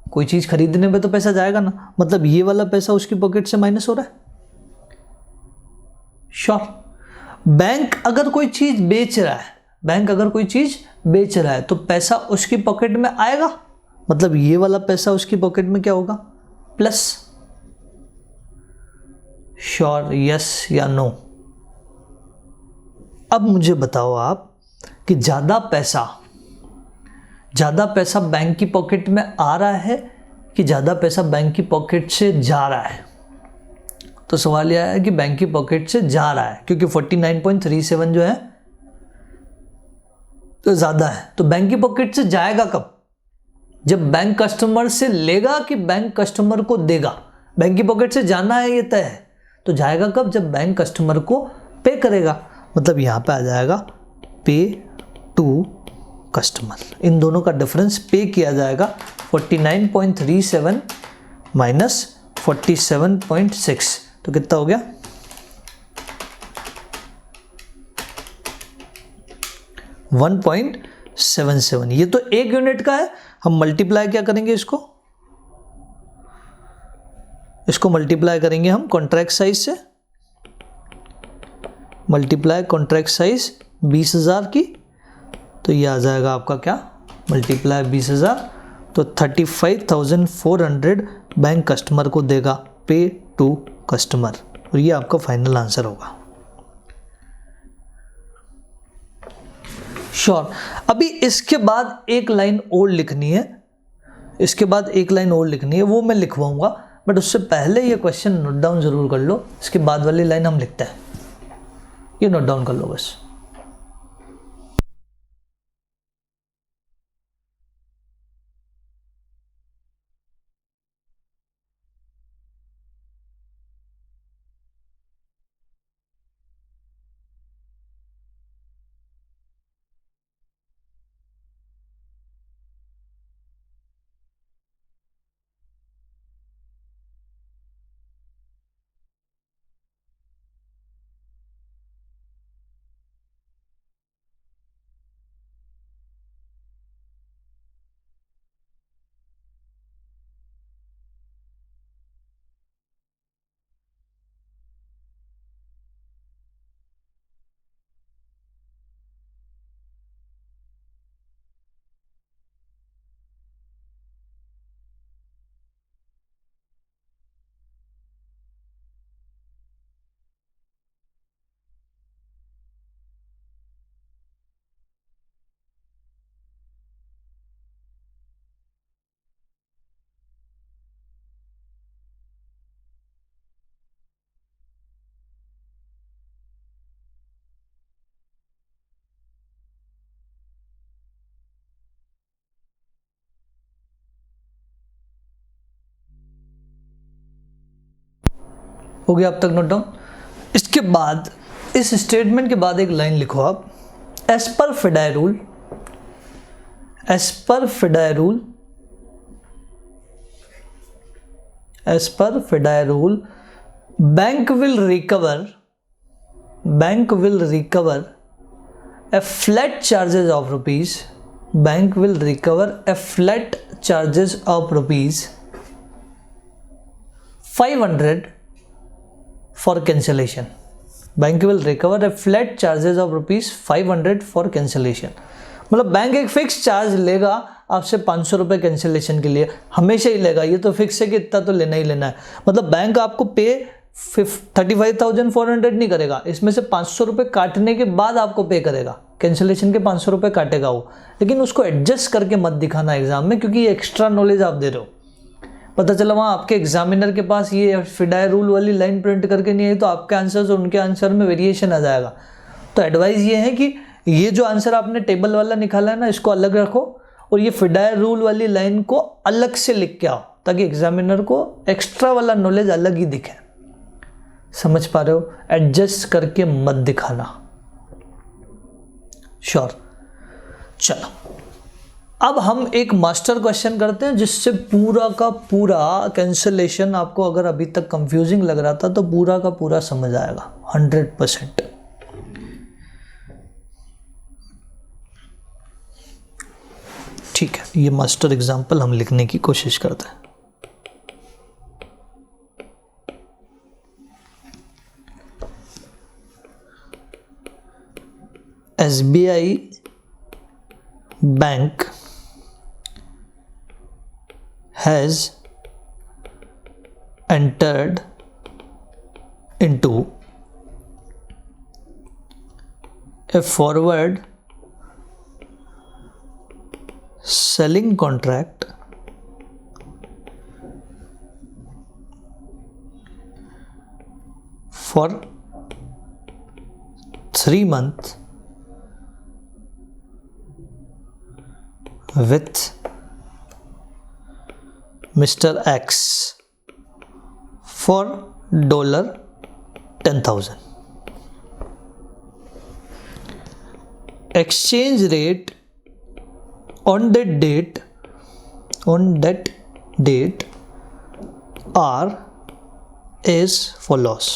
कोई चीज़ खरीदने में तो पैसा जाएगा ना, मतलब ये वाला पैसा उसकी पॉकेट से माइनस हो रहा है। श्योर, बैंक अगर कोई चीज़ बेच रहा है, बैंक अगर कोई चीज़ बेच रहा है तो पैसा उसकी पॉकेट में आएगा, मतलब ये वाला पैसा उसकी पॉकेट में क्या होगा, प्लस। श्योर, यस या नो। अब मुझे बताओ आप कि ज़्यादा पैसा बैंक की पॉकेट में आ रहा है कि ज़्यादा पैसा बैंक की पॉकेट से जा रहा है, तो सवाल यह है कि बैंक की पॉकेट से जा रहा है, क्योंकि 49.37 जो है तो ज़्यादा है। तो बैंक की पॉकेट से जाएगा कब? जब बैंक कस्टमर से लेगा कि बैंक कस्टमर को देगा। बैंक की पॉकेट से जाना है, ये तय है। तो जाएगा कब? जब बैंक कस्टमर को पे करेगा। मतलब यहाँ पे आ जाएगा पे टू कस्टमर। इन दोनों का डिफरेंस पे किया जाएगा। 49.37 माइनस 47.6 तो कितना हो गया? 1.77। ये तो एक यूनिट का है। हम मल्टीप्लाई क्या करेंगे? इसको मल्टीप्लाई करेंगे हम कॉन्ट्रैक्ट साइज से। मल्टीप्लाई कॉन्ट्रैक्ट साइज 20,000 की, तो ये आ जाएगा आपका क्या? मल्टीप्लाई 20,000 तो 35,400 बैंक कस्टमर को देगा, पे टू कस्टमर। और ये आपका फाइनल आंसर होगा। श्योर। अभी इसके बाद एक लाइन और लिखनी है, वो मैं लिखवाऊंगा, बट उससे पहले ये क्वेश्चन नोट डाउन जरूर कर लो। इसके बाद वाली लाइन हम लिखते हैं, ये नोट डाउन कर लो बस। हो गया अब तक नोट डाउन? इसके बाद, इस स्टेटमेंट के बाद एक लाइन लिखो आप। As per FEDAI rule bank will recover a flat charges of rupees 500 for cancellation. Bank will recover a flat charges of rupees 500 for cancellation. मतलब बैंक एक फिक्स चार्ज लेगा आपसे 500 रुपये कैंसिलेशन के लिए, हमेशा ही लेगा। ये तो फिक्स है कि इतना तो लेना ही लेना है। मतलब बैंक आपको पे 35,400 नहीं करेगा, इसमें से 500 रुपये काटने के बाद आपको पे करेगा। कैंसिलेशन के 500 रुपये काटेगा वो, लेकिन उसको एडजस्ट करके मत दिखाना एग्जाम में, क्योंकि ये एक्स्ट्रा नॉलेज आप दे रहे हो। पता चला वहाँ आपके एग्जामिनर के पास ये फिडाई रूल वाली लाइन प्रिंट करके नहीं आई, तो आपके आंसर और उनके आंसर में वेरिएशन आ जाएगा। तो एडवाइस ये है कि ये जो आंसर आपने टेबल वाला निकाला है ना, इसको अलग रखो और ये फिडाई रूल वाली लाइन को अलग से लिख के आओ, ताकि एग्जामिनर को एक्स्ट्रा वाला नॉलेज अलग ही दिखे। समझ पा रहे हो? एडजस्ट करके मत दिखाना। श्योर। चलो अब हम एक मास्टर क्वेश्चन करते हैं, जिससे पूरा का पूरा कैंसिलेशन आपको अगर अभी तक कंफ्यूजिंग लग रहा था तो पूरा का पूरा समझ आएगा 100%। ठीक है, ये मास्टर एग्जाम्पल हम लिखने की कोशिश करते हैं। SBI bank has entered into a forward selling contract for 3 months with Mr. X for $10,000. Exchange rate on that date are as follows.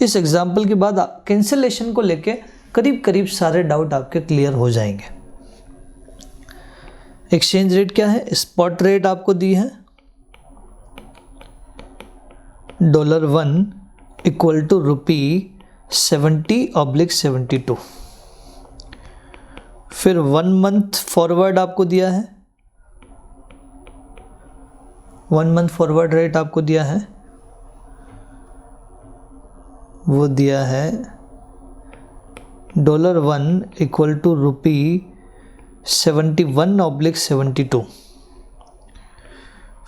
इस एग्जाम्पल के बाद कैंसिलेशन को लेके करीब करीब सारे डाउट आपके क्लियर हो जाएंगे. एक्सचेंज रेट क्या है? स्पॉट रेट आपको दी है $1 इक्वल टू ₹70/72. फिर 1 मंथ फॉरवर्ड आपको दिया है, 1 मंथ फॉरवर्ड रेट आपको दिया है, वो दिया है $1 इक्वल टू ₹71/72.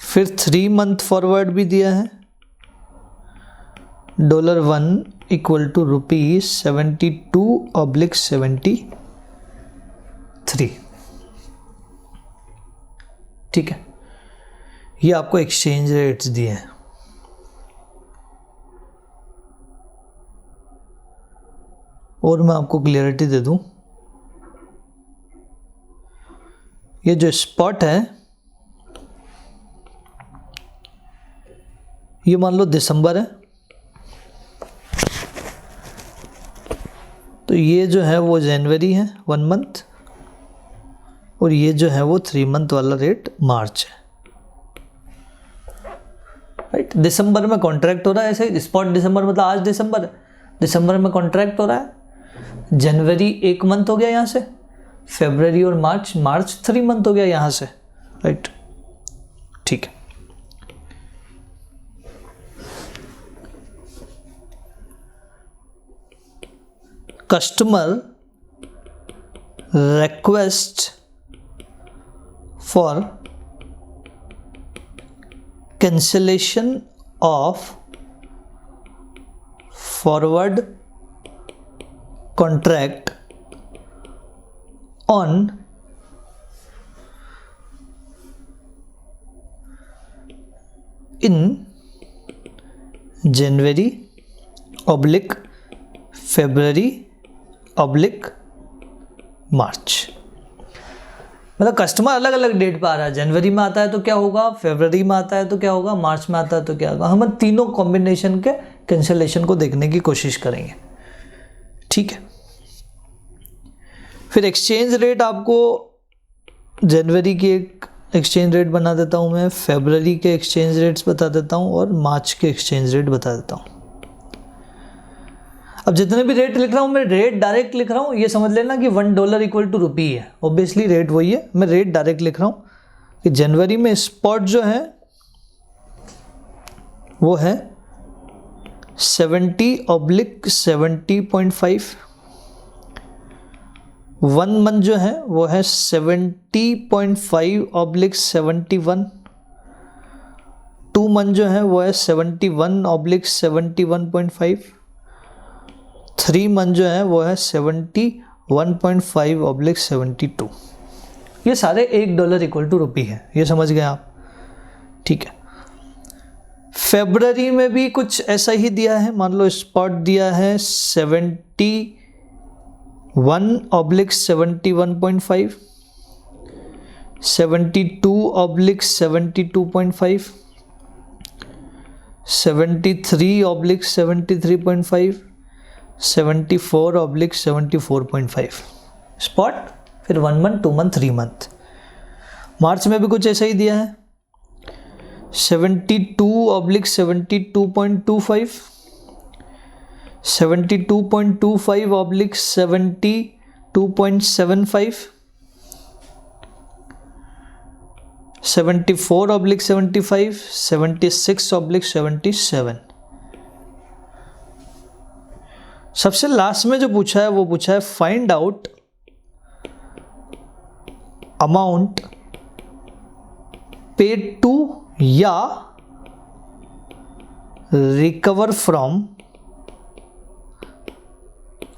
फिर 3 मंथ फॉरवर्ड भी दिया है $1 इक्वल टू ₹72/73. ठीक है, ये आपको एक्सचेंज रेट्स दिए हैं. और मैं आपको क्लियरिटी दे दूं, ये जो स्पॉट है ये मान लो दिसंबर है, तो ये जो है वो जनवरी है 1 मंथ, और ये जो है वो 3 मंथ वाला रेट मार्च है. राइट, दिसंबर में कॉन्ट्रैक्ट हो रहा है, ऐसे स्पॉट दिसंबर मतलब आज दिसंबर है, दिसंबर में कॉन्ट्रैक्ट हो रहा है. जनवरी 1 मंथ हो गया यहाँ से, फरवरी और मार्च 3 मंथ हो गया यहाँ से. राइट, ठीक है. Customer request for cancellation of forward contract on in January February March. मतलब कस्टमर अलग अलग डेट पर आ रहा है, जनवरी में आता है तो क्या होगा, फरवरी में आता है तो क्या होगा, मार्च में आता है तो क्या होगा. हम तीनों कॉम्बिनेशन के कैंसिलेशन को देखने की कोशिश करेंगे. ठीक है. फिर एक्सचेंज रेट आपको जनवरी की एक एक्सचेंज रेट बना देता हूँ मैं, फरवरी के एक्सचेंज रेट्स बता देता हूँ और मार्च के एक्सचेंज रेट बता देता हूँ. अब जितने भी रेट लिख रहा हूँ मैं रेट डायरेक्ट लिख रहा हूँ, ये समझ लेना कि $1 इक्वल टू रुपी है. ऑब्वियसली रेट वही है, मैं रेट डायरेक्ट लिख रहा हूँ कि जनवरी में स्पॉट जो है वो है 70/70.5. 1 मंथ जो है वो है 70.5/71. 2 मंथ जो है वो है 71/71.5. 3 मंथ जो है वो है 71.5/72. ये सारे $1 इक्वल टू रुपी है, ये समझ गए आप. ठीक है. फेब्रवरी में भी कुछ ऐसा ही दिया है, मान लो स्पॉट दिया है 71/71.5, 72/72.5, 73/73.5, 74/74.5 स्पॉट. फिर 1 मंथ 2 मंथ 3 मंथ. मार्च में भी कुछ ऐसा ही दिया है 72/72.25, 72.25/72.75, 74/75, 76/77. सबसे लास्ट में जो पूछा है वो पूछा है find out amount paid to या रिकवर फ्रॉम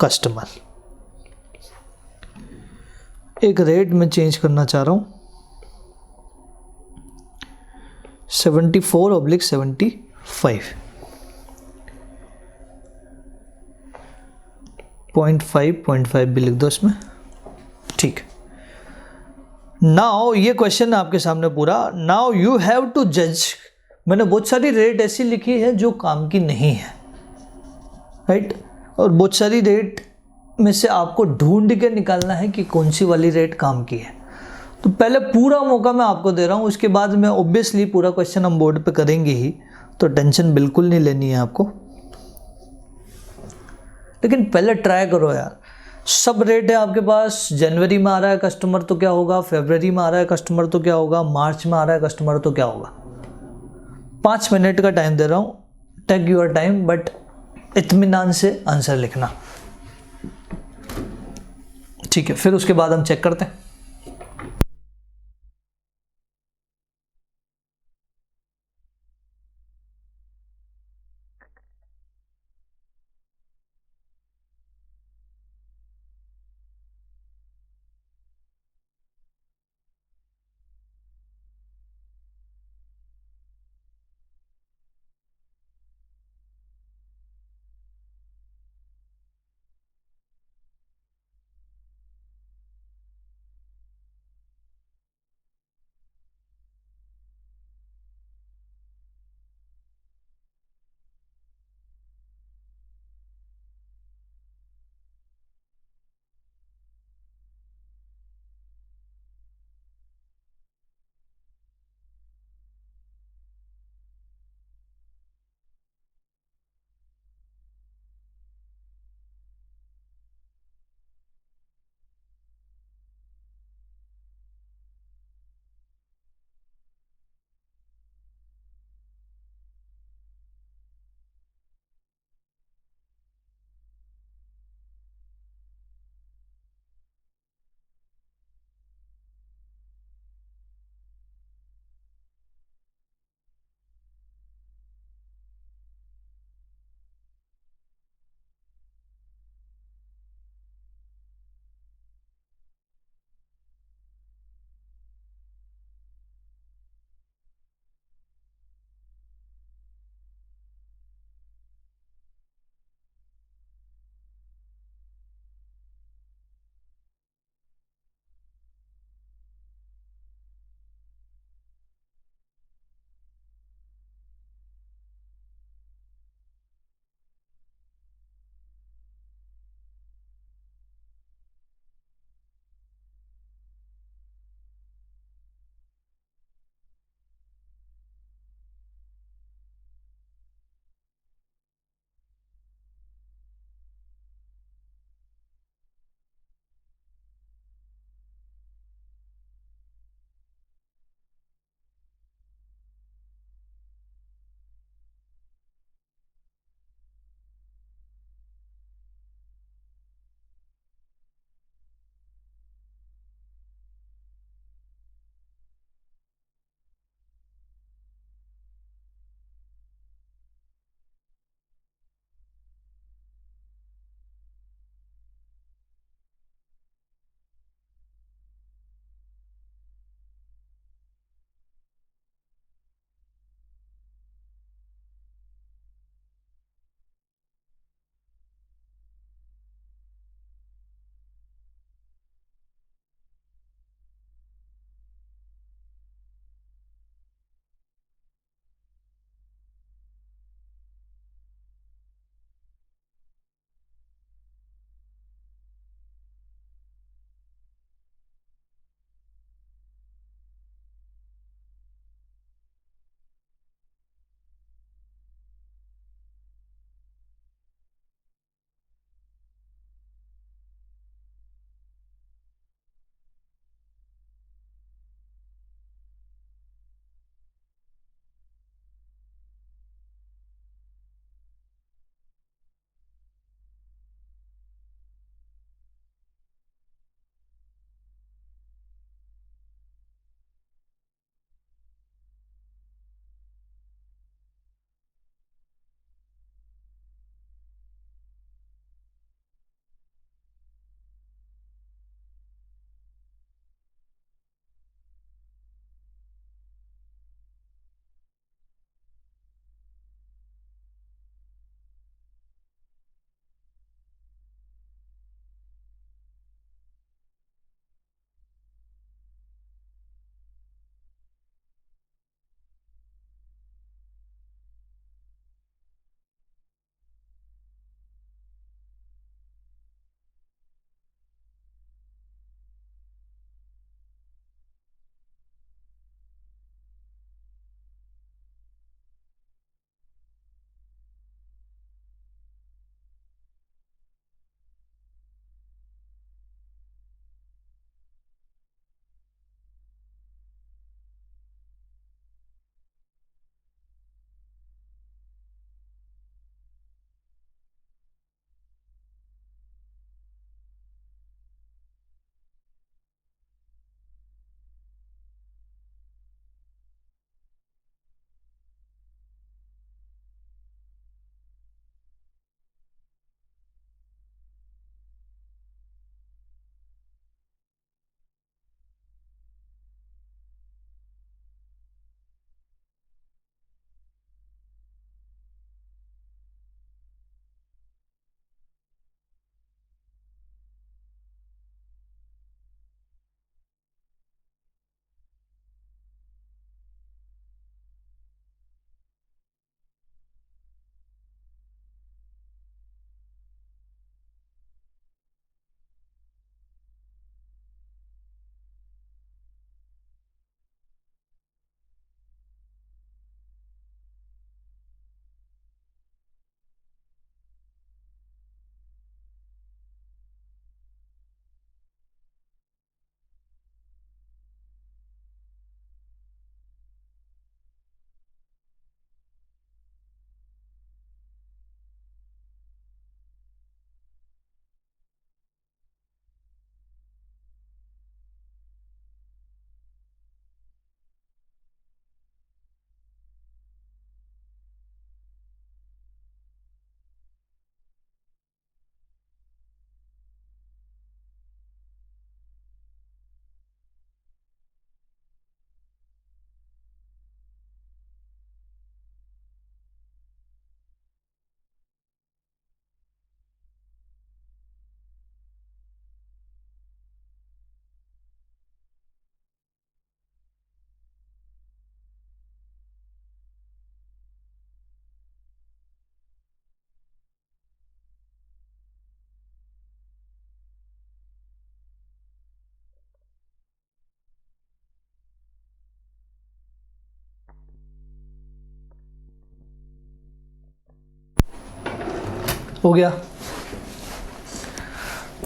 कस्टमर। एक रेट में चेंज करना चाह रहा हूं, 74/75, 0.5 भी लिख दो इसमें, ठीक। नाउ ये क्वेश्चन आपके सामने पूरा। नाउ यू हैव टू जज। मैंने बहुत सारी रेट ऐसी लिखी है जो काम की नहीं है, राइट, और बहुत सारी रेट में से आपको ढूंढ के निकालना है कि कौन सी वाली रेट काम की है। तो पहले पूरा मौका मैं आपको दे रहा हूँ, उसके बाद मैं ऑब्वियसली पूरा क्वेश्चन हम बोर्ड पे करेंगे ही, तो टेंशन बिल्कुल नहीं लेनी है आपको, लेकिन पहले ट्राई करो यार। सब रेट है आपके पास, जनवरी में आ रहा है कस्टमर तो क्या होगा, फरवरी में आ रहा है कस्टमर तो क्या होगा, मार्च में आ रहा है कस्टमर तो क्या होगा। 5 मिनट का टाइम दे रहा हूँ, टेक योर टाइम, बट इत्मीनान से आंसर लिखना, ठीक है। फिर उसके बाद हम चेक करते हैं। हो गया।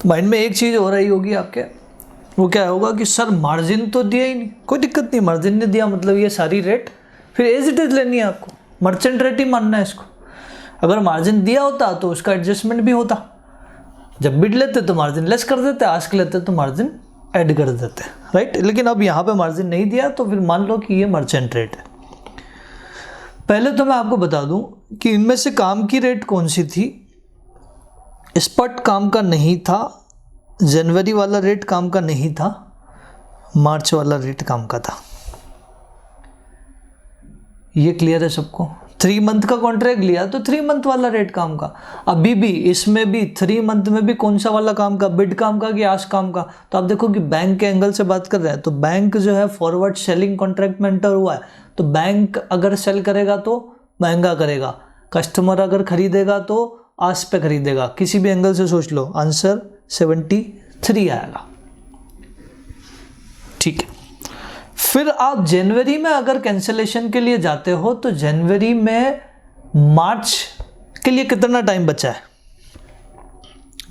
माइंड में एक चीज़ हो रही होगी आपके, वो क्या होगा कि सर मार्जिन तो दिया ही नहीं। कोई दिक्कत नहीं, मार्जिन नहीं दिया मतलब ये सारी रेट फिर एज इट इज़ लेनी है आपको, मर्चेंट रेट ही मानना है इसको। अगर मार्जिन दिया होता तो उसका एडजस्टमेंट भी होता, जब बिड लेते तो मार्जिन लेस कर देते, आस्क लेते तो मार्जिन ऐड कर देते, राइट। लेकिन अब यहाँ पे मार्जिन नहीं दिया तो फिर मान लो कि ये मर्चेंट रेट है। पहले तो मैं आपको बता दूं कि इनमें से काम की रेट कौन सी थी। स्पॉट काम का नहीं था, जनवरी वाला रेट काम का नहीं था, मार्च वाला रेट काम का था। ये क्लियर है सबको। 3 मंथ का कॉन्ट्रैक्ट लिया तो 3 मंथ वाला रेट काम का। अभी भी इसमें भी 3 मंथ में भी कौन सा वाला काम का, बिड काम का कि आस्क काम का। तो आप देखो कि बैंक के एंगल से बात कर रहे हैं तो बैंक जो है फॉरवर्ड सेलिंग कॉन्ट्रैक्ट में एंटर हुआ है, तो बैंक अगर सेल करेगा तो महंगा करेगा, कस्टमर अगर खरीदेगा तो आस्क पे खरीदेगा। किसी भी एंगल से सोच लो, आंसर 73 आएगा, ठीक है। फिर आप जनवरी में अगर कैंसिलेशन के लिए जाते हो तो जनवरी में मार्च के लिए कितना टाइम बचा है?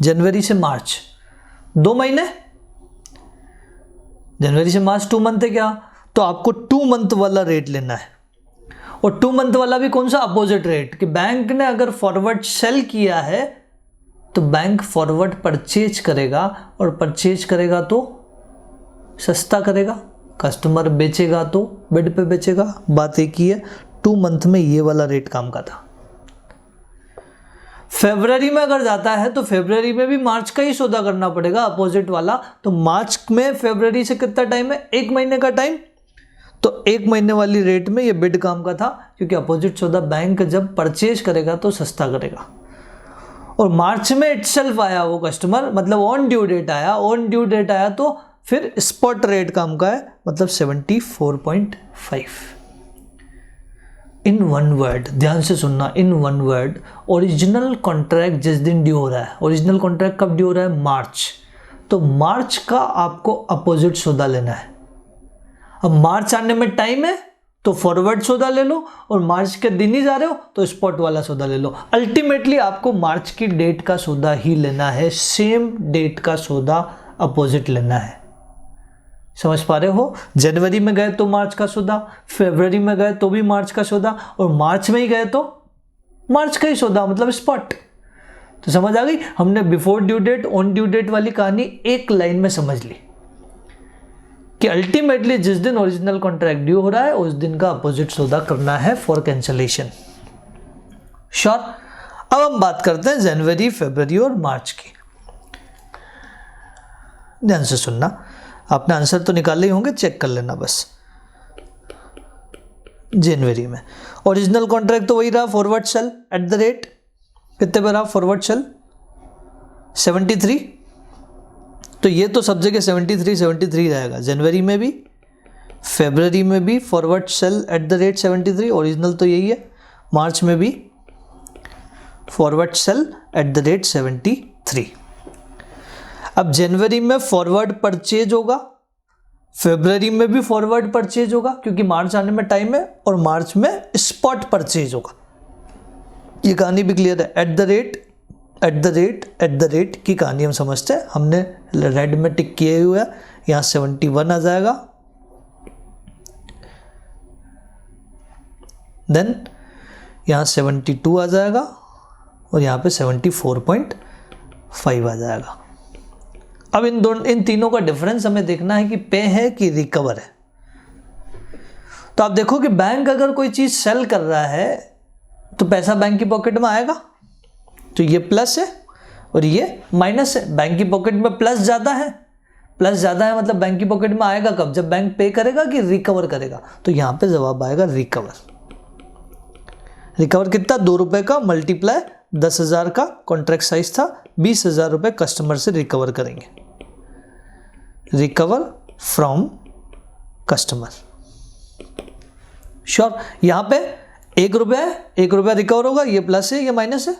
जनवरी से मार्च 2 महीने, जनवरी से मार्च 2 मंथ है क्या, तो आपको 2 मंथ वाला रेट लेना है। और 2 मंथ वाला भी कौन सा? अपोजिट रेट, कि बैंक ने अगर फॉरवर्ड सेल किया है तो बैंक फॉरवर्ड परचेज करेगा, और परचेज करेगा तो सस्ता करेगा, कस्टमर बेचेगा तो बिड पे बेचेगा। बात एक ही है। 2 मंथ में ये वाला रेट काम का था। फरवरी में अगर जाता है तो फरवरी में भी मार्च का ही सौदा करना पड़ेगा, अपोजिट वाला। तो मार्च में फरवरी से कितना टाइम है? 1 महीने का टाइम। तो 1 महीने वाली रेट में ये बिड काम का था, क्योंकि अपोजिट सौदा बैंक जब परचेज करेगा तो सस्ता करेगा। और मार्च में इटसेल्फ आया वो कस्टमर, मतलब ऑन ड्यू डेट आया, ऑन ड्यू डेट आया तो फिर स्पॉट रेट काम का है, मतलब 74.5। इन वन वर्ड, ध्यान से सुनना, in one word, original contract जिस दिन ड्यू हो रहा है, ओरिजिनल कॉन्ट्रैक्ट कब ड्यू हो रहा है? मार्च। तो मार्च का आपको अपोजिट सौदा लेना है। अब मार्च आने में टाइम है तो फॉरवर्ड सौदा ले लो, और मार्च के दिन ही जा रहे हो तो स्पॉट वाला सौदा ले लो। अल्टीमेटली आपको मार्च की डेट का सौदा ही लेना है, सेम डेट का सौदा अपोजिट लेना है। समझ पा रहे हो? जनवरी में गए तो मार्च का सौदा, फरवरी में गए तो भी मार्च का सौदा, और मार्च में ही गए तो मार्च का ही सौदा, मतलब स्पॉट। तो समझ आ गई? हमने before due date, on due date वाली कहानी एक लाइन में समझ ली कि अल्टीमेटली जिस दिन ओरिजिनल कॉन्ट्रैक्ट ड्यू हो रहा है उस दिन का अपोजिट सौदा करना है फॉर कैंसिलेशन। श्योर? अब हम बात करते हैं जनवरी, फरवरी और मार्च की। ध्यान से सुनना, आपने आंसर तो निकाले ही होंगे, चेक कर लेना बस। जनवरी में ओरिजिनल कॉन्ट्रैक्ट तो वही रहा, forward sale at the rate कितने पे रहा? Forward sale 73। तो ये तो सब जगह 73 रहेगा। जनवरी में भी, फरवरी में भी forward sale at the rate 73, original तो यही है। मार्च में भी forward sale at the rate 73। अब जनवरी में फॉरवर्ड परचेज होगा, फरवरी में भी फॉरवर्ड परचेज होगा क्योंकि मार्च आने में टाइम है, और मार्च में स्पॉट परचेज होगा। ये कहानी भी क्लियर है। एट द रेट की कहानी हम समझते हैं, हमने रेड में टिक किए हुए है। यहाँ 71 आ जाएगा, देन यहाँ 72 आ जाएगा, और यहाँ पे 74.5 आ जाएगा। अब इन तीनों का डिफरेंस हमें देखना है कि पे है कि रिकवर है। तो आप देखो कि बैंक अगर कोई चीज सेल कर रहा है तो पैसा बैंक की पॉकेट में आएगा, तो ये प्लस है और ये माइनस है। बैंक की पॉकेट में प्लस ज़्यादा है, मतलब बैंक की पॉकेट में आएगा कब? जब बैंक पे करेगा कि रिकवर करेगा। तो यहाँ पे जवाब आएगा रिकवर। रिकवर कितना? 2 रुपये का मल्टीप्लाई 10,000 का कॉन्ट्रैक्ट साइज था, 20,000 रुपये कस्टमर से रिकवर करेंगे। Recover from customer. श्योर? यहाँ पे 1 रुपया है, 1 रुपया रिकवर होगा, ये प्लस है ये माइनस है,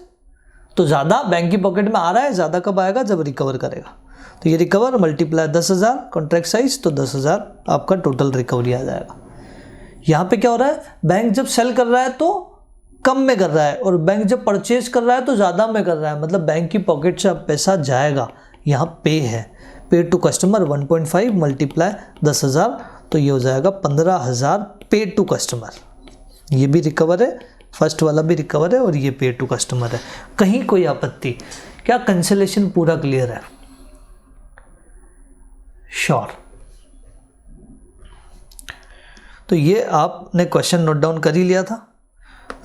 तो ज़्यादा बैंक की पॉकेट में आ रहा है, ज़्यादा कब आएगा? जब रिकवर करेगा। तो ये रिकवर मल्टीप्लाई 10,000 कॉन्ट्रैक्ट साइज, तो 10,000 आपका टोटल रिकवरी आ जाएगा। यहाँ पे क्या हो रहा है? बैंक जब सेल कर रहा है तो कम में कर रहा है और बैंक जब परचेज कर रहा है तो ज़्यादा में कर रहा है, मतलब बैंक की पॉकेट से अब पैसा जाएगा। यहाँ पे है, पे टू कस्टमर 1.5 मल्टीप्लाई 10,000, तो ये हो जाएगा 15,000 पे टू कस्टमर। ये भी रिकवर है, फर्स्ट वाला भी रिकवर है और ये पे टू कस्टमर है। कहीं कोई आपत्ति? क्या कैंसिलेशन पूरा क्लियर है? श्योर। तो ये आपने क्वेश्चन नोट डाउन कर ही लिया था,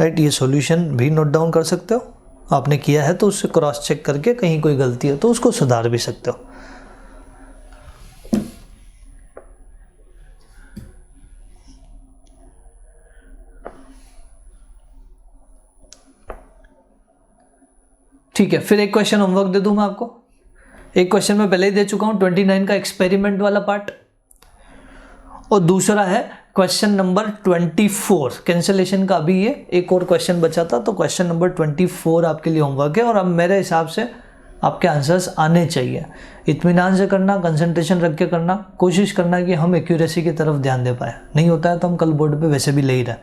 राइट। ये सॉल्यूशन भी नोट डाउन कर सकते हो, आपने किया है तो उससे क्रॉस चेक करके कहीं कोई गलती है तो उसको सुधार भी सकते हो। ठीक है, फिर एक क्वेश्चन होमवर्क दे दूं मैं आपको। एक क्वेश्चन मैं पहले ही दे चुका हूं, 29 का एक्सपेरिमेंट वाला पार्ट, और दूसरा है क्वेश्चन नंबर 24 कैंसिलेशन का। अभी ये एक और क्वेश्चन बचा था, तो क्वेश्चन नंबर 24 आपके लिए होमवर्क है, और अब मेरे हिसाब से आपके आंसर्स आने चाहिए। इत्मीनान से करना, कंसंट्रेशन रख के करना, कोशिश करना कि हम एक्यूरेसी की तरफ ध्यान दे पाए। नहीं होता है तो हम कल बोर्ड पे वैसे भी ले ही रहे,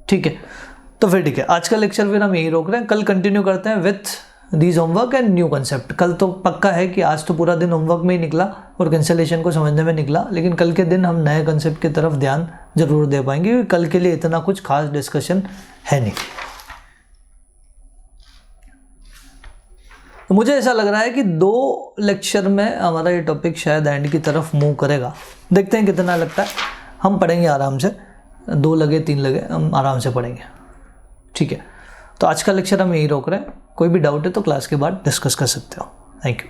ठीक है। तो फिर ठीक है, आज का लेक्चर फिर हम यही रोक रहे हैं, कल कंटिन्यू करते हैं with these homework and new concept. कल तो पक्का है कि आज तो पूरा दिन होमवर्क में ही निकला और कैंसिलेशन को समझने में निकला, लेकिन कल के दिन हम नए कंसेप्ट की तरफ ध्यान जरूर दे पाएंगे, क्योंकि कल के लिए इतना कुछ खास डिस्कशन है नहीं। तो मुझे ऐसा लग रहा है कि 2 लेक्चर में हमारा ये टॉपिक शायद एंड की तरफ मूव करेगा। देखते हैं कितना लगता है, हम पढ़ेंगे आराम से, 2 लगे 3 लगे, हम आराम से पढ़ेंगे, ठीक है। तो आज का लेक्चर हम यही रोक रहे हैं, कोई भी डाउट है तो क्लास के बाद डिस्कस कर सकते हो। Thank you.